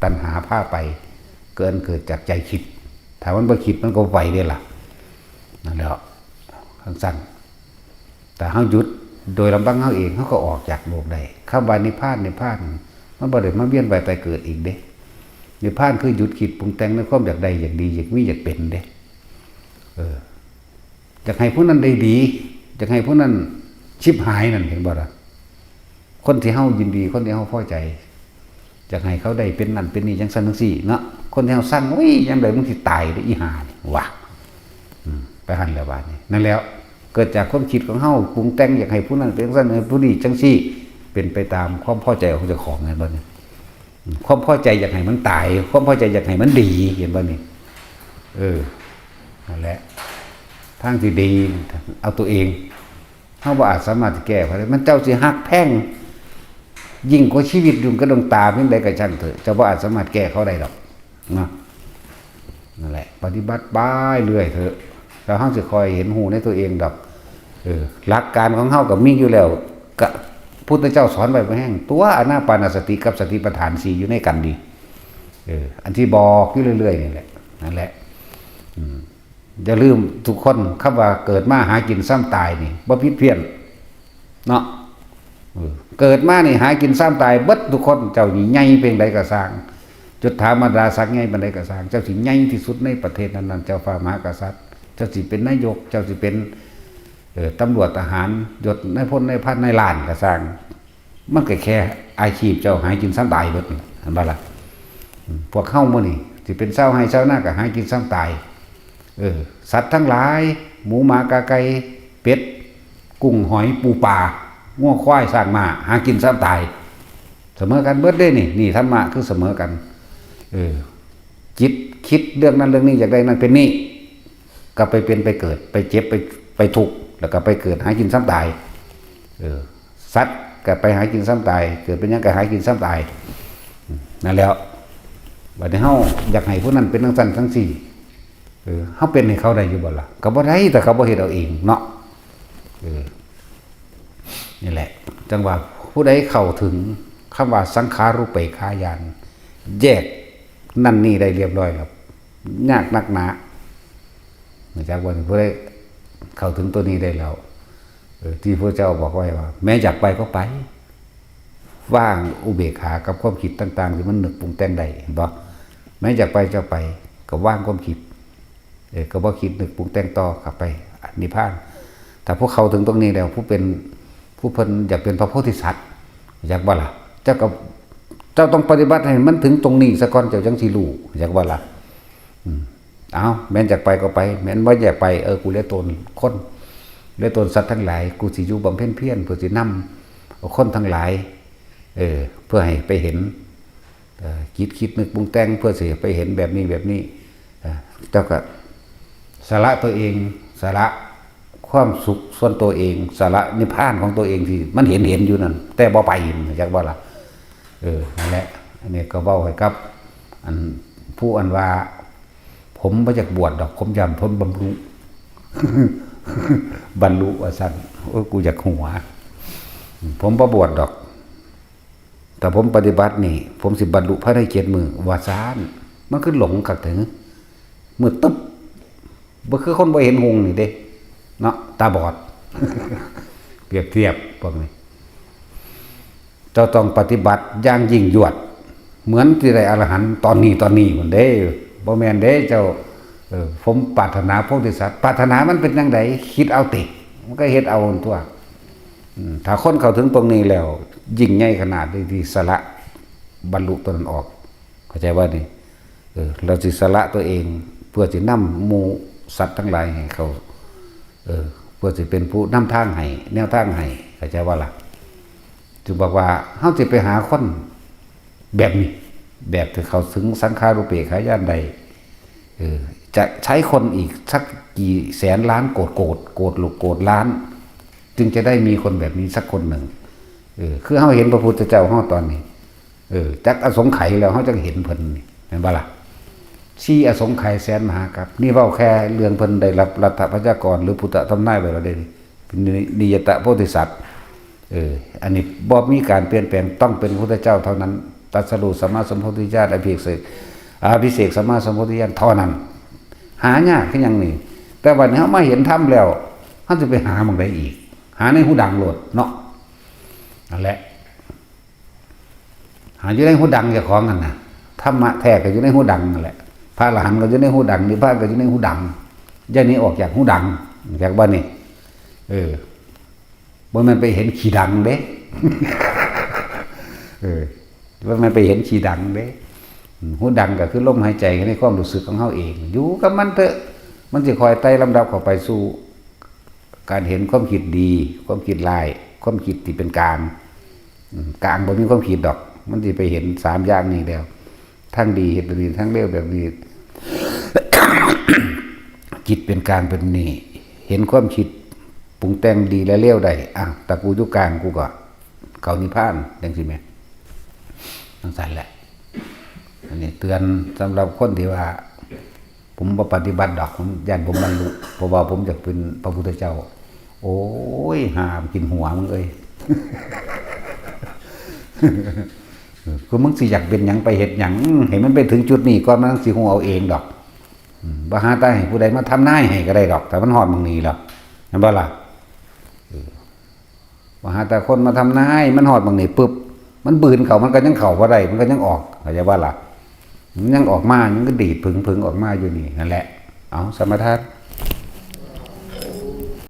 ตัณหาพาไปเกิดจากใจคิดถ้ามันไปคิดมันก็ไหวได้ล่ะนั่นแหละสั้นแต่เขาหยุดโดยลำพังเขาเองเขาก็ออกจากโลกได้เข้าไปนิพพานมันบ่ได้มาเวียนไปเกิดอีกเด้นิพพานคือหยุดคิดปรุงแต่งในความอยากใดอยากดีอยากมีอยากเป็นเด้อยากให้ผู้นั้นได้ดีอยากให้ผู้นั้นชิบหายนั่นเห็นบ่ล่ะคนที่เขายินดีคนที่เขาพอใจอยากให้เขาได้เป็นนั่นเป็นนี่จังซั่นจังซี่เนาะคนที่เขาสร้างโอ้ยยังไดมึงสิตายได้อีห่านี่ว่ะไปหันแล้วบาดนี้นั่นแล้วเกิดจากความคิดของเฮาปรุงแต่งอยากให้ผู้นั้นเป็นซั่นผู้นี้จังซี่เป็นไปตามความพอใจของเจ้าของนั่นบ่นี่ความพอใจอยากให้มันตายความพอใจอยากให้มันดีเห็นบ่นี่นั่นแหละทางที่ดีเอาตัวเองเฮาบ่อาจสามารถแก้ได้มันเจ้าสิฮักแพงยิ่งกว่าชีวิตยุ่งกระดงตาเพียงใดก็ช่างเถอะเจ้าบ่อาจสามารถแก้เขาได้ดอกนะนั่นแหละปฏิบัติไปเรื่อยเถอะแล้วเฮาจะคอยเห็นหูในตัวเองดอกหลักการของเฮาก็มีอยู่แล้วก็พุทธเจ้าสอนไว้บ่แห้งตัวอานาปานสติกับสติปัฏฐาน4อยู่ในกันดีอันที่บอกอยู่เรื่อยๆนี่แหละนั่นแหละอย่าลืมทุกคนคำว่าเกิดมาหากินซ้ำตายนี่บ่ผิดเพี้ยนเนาะเกิดมานี่หากินซ้ำตายเบิดทุกคนเจ้านี่ใหญ่เพียงใดก็สร้างจุดถามดาศักดิ์ใหญ่ปานใดก็สร้างเจ้าสิใหญ่ที่สุดในประเทศนั้นๆเจ้าฟ้ามหากษัตริย์เจ้าสิเป็นนายกเจ้าสิเป็นตำรวจทหารยศนายพลนายพันนายล้านก็สร้างมันก็แค่อาชีพเจ้าหากินซ้ำตายเบิดนี่เห็นบ่ล่ะพวกเฮามื้อนี่สิเป็นชาวไร่ชาวนาก็หากินซ้ำตายสัตว์ทั้งหลายหมูหมากาไก่เป็ดกุ้งหอยปูปลาง้อควายสร้างมาหากินซ้ำตายเสมอกันเบิดได้นี่ธรรมะคือเสมอกันจิตคิดเรื่องนั้นเรื่องนี้อยากได้นั่นเป็นนี่ก็ไปเป็นไปเกิดไปเจ็บไปทุกข์แล้วก็ไปเกิดหากินซ้ำตายสัตว์ก็ไปหากินซ้ำตายเกิดเป็นยังก็หากินซ้ำตายนั่นแล้วบัดนี้เฮาอยากให้ผู้นั้นเป็นทั้งสั้นทั้งสี่เฮาเป็นให้เขาได้อยู่บ่ล่ะก็บ่ได้แต่เขาบ่เฮ็ดเอาเองเนาะนี่แหละจังว่าผู้ใดเข้าถึงคำว่าสังขารุปเปขายานแยกนั่นนี่ได้เรียบร้อยแล้วยากนักหนาจากวันผู้ใดเข้าถึงตัวนี้ได้แล้ว ที่พระเจ้าบอกไว้ว่า แม้อยากไปก็ไปว่างอุเบกขากับความคิดต่างๆที่มันนึกปรุงแต่งได้เห็นบ่แม้อยากไปจะไปก็ว่างความคิดก็บ่คิดนึกปรุงแต่งต่อกลับไปนิพพานแต่พวกเขาถึงตรงนี้แล้วผู้เพิ่นอยากเป็นพระโพธิสัตว์อยากบ่ล่ะเจ้าต้องปฏิบัติให้มันถึงตรงนี้ซะก่อนเจ้าจังสิรู้อยากบ่ล่ะเอาแม้นอยากไปก็ไปแม้นบ่อยากไปกูเลี้ยตนคนเลี้ยตนสัตว์ทั้งหลายกูสิอยู่บำเพ็ญเพียรเพื่อสินำคนทั้งหลายเพื่อให้ไปเห็นคิดนึกปรุงแต่งเพื่อสิไปเห็นแบบนี้เจ้าก็สละตัวเองสละความสุขส่วนตัวเองสละนิพพานของตัวเองที่มันเห็นอยู่นั่นแต่บ่ไปจักบ่ล่ะนั่นแหละอันนี้ก็เว้าให้กับอันผู้อันว่าผมบ่อยากบวชดอกผมย่ำพ้นบรรลุ บรรลุว่าซั่นกูอยากหัวผมบ่บวชดอกแต่ผมปฏิบัตินี่ผมสิบรรลุภายใน7 มื้อว่าซ่านมันคือหลงคักถึงมืดตึ๊บบ่คือคนบ่เห็นหงนี่เด้เนาะตาบอด เปรียบเทียบพวกนี้เจ้าต้องปฏิบัติอย่างยิ่งยวดเหมือนที่ได้อรหันต์ตอนนี้พุ่นเด้บ่แม่นเด้เจ้าผมปรารถนาโพธิสัตว์ปรารถนามันเป็นจังไดคิดเอาติมันก็เฮ็ดเอาตัวถ้าคนเข้าถึงตรงนี้แล้วยิ่งใหญ่ขนาดที่สละบรรลุตนนั้นออกเข้าใจว่านี่เราสิสละตัวเองเพื่อสินำหมู่สัตว์ทั้งหลายให้เขาเพื่อสิเป็นผู้นำทางให้แนวทางให้เข้าใจว่าล่ะจึงบอกว่าเฮาสิไปหาคนแบบนี้แบบที่เขาถึงสังขารุปเปขายานใดจะใช้คนอีกสักกี่แสนล้านโกรธล้านจึงจะได้มีคนแบบนี้สักคนหนึ่งคือเฮาเห็นพระพุทธเจ้าเฮาตอนนี้จักอสงไขยแล้วเฮาจังเห็นเพิ่นนี่เห็นบ่ล่ะชี้อสงไขยแสนมหากัปนี่เว้าแค่เรื่องเพิ่นได้รับรัตถพยากรหรือพุทธทำนายไว้แล้วเด้เป็นนิยตโพธิสัตว์อันนี้บ่มีการเปลี่ยนแปลงต้องเป็นพระพุทธเจ้าเท่านั้นตรัสรู้สัมมาสัมพุทธญาณอภิเษกสัมมาสัมพุทธญาณเท่านั้นหายากคือหยังนี่แต่วันนี้เฮามาเห็นธรรมแล้วเฮาจะไปหาหม่องใดอีกหาในหูดังโลดเนาะนั่นแหละหาอยู่ในหูดังเจ้าของนั่นน่ะธรรมะแท้ก็อยู่ในหูดังนั่นแหละพระอรหันต์ก็อยู่ในหูดังนิพพานก็อยู่ในหูดังอย่านี้ออกจากหูดังจากบ้านนี่บ่แม่นไปเห็นขี้ดังเด้ ว่ามันไปเห็นขี้ดังเด้หูดังก็คือลมหายใจในความรู้สึกของเฮาเองอยู่กับมันเถอะมันสิคอยไต่ลำดับเข้าไปสู่การเห็นความคิดดีความคิดร้ายความคิดที่เป็นกลางบ่มีความคิดดอกมันสิไปเห็น3อย่างนี้แล้วทั้งดีเห็นแบบนี้ทั้งเลวแบบนี้ จิตเป็นกลางเป็นนี่เห็นความคิดปรุงแต่งดีและเลวได้แต่กูอยู่กลางกูก็เข้านิพพานจังซี่แม่จังซั่นแหละอันนี้เตือนสำหรับคนที่ว่าผมบ่ปฏิบัติดอกผมย่านผมบรรลุเพราะว่าผมอยากเป็นพระพุทธเจ้าโอ้ยหามกินหัวมึงเอ้ย คือมึงสิอยากเป็นหยังไปเฮ็ดหยังให้มันไปถึงจุดนี้ก่อนมันสิฮู้เอาเองดอกบ่หาตาให้ผู้ใดมาทำนายให้ก็ได้ดอกแต่มันฮอดมึงนี้แล้วเห็นบ่ล่ะบ่หาแต่คนมาทำนายมันฮอดมึงนี้ปึ๊บมันบืนเขามันก็ยังเข้าบ่ได้มันก็ยังออกเข้าใจบ่ล่ะมันยังออกมายังก็ดีดผึ่งออกมาอยู่นี่นั่นแหละเอาสมถะ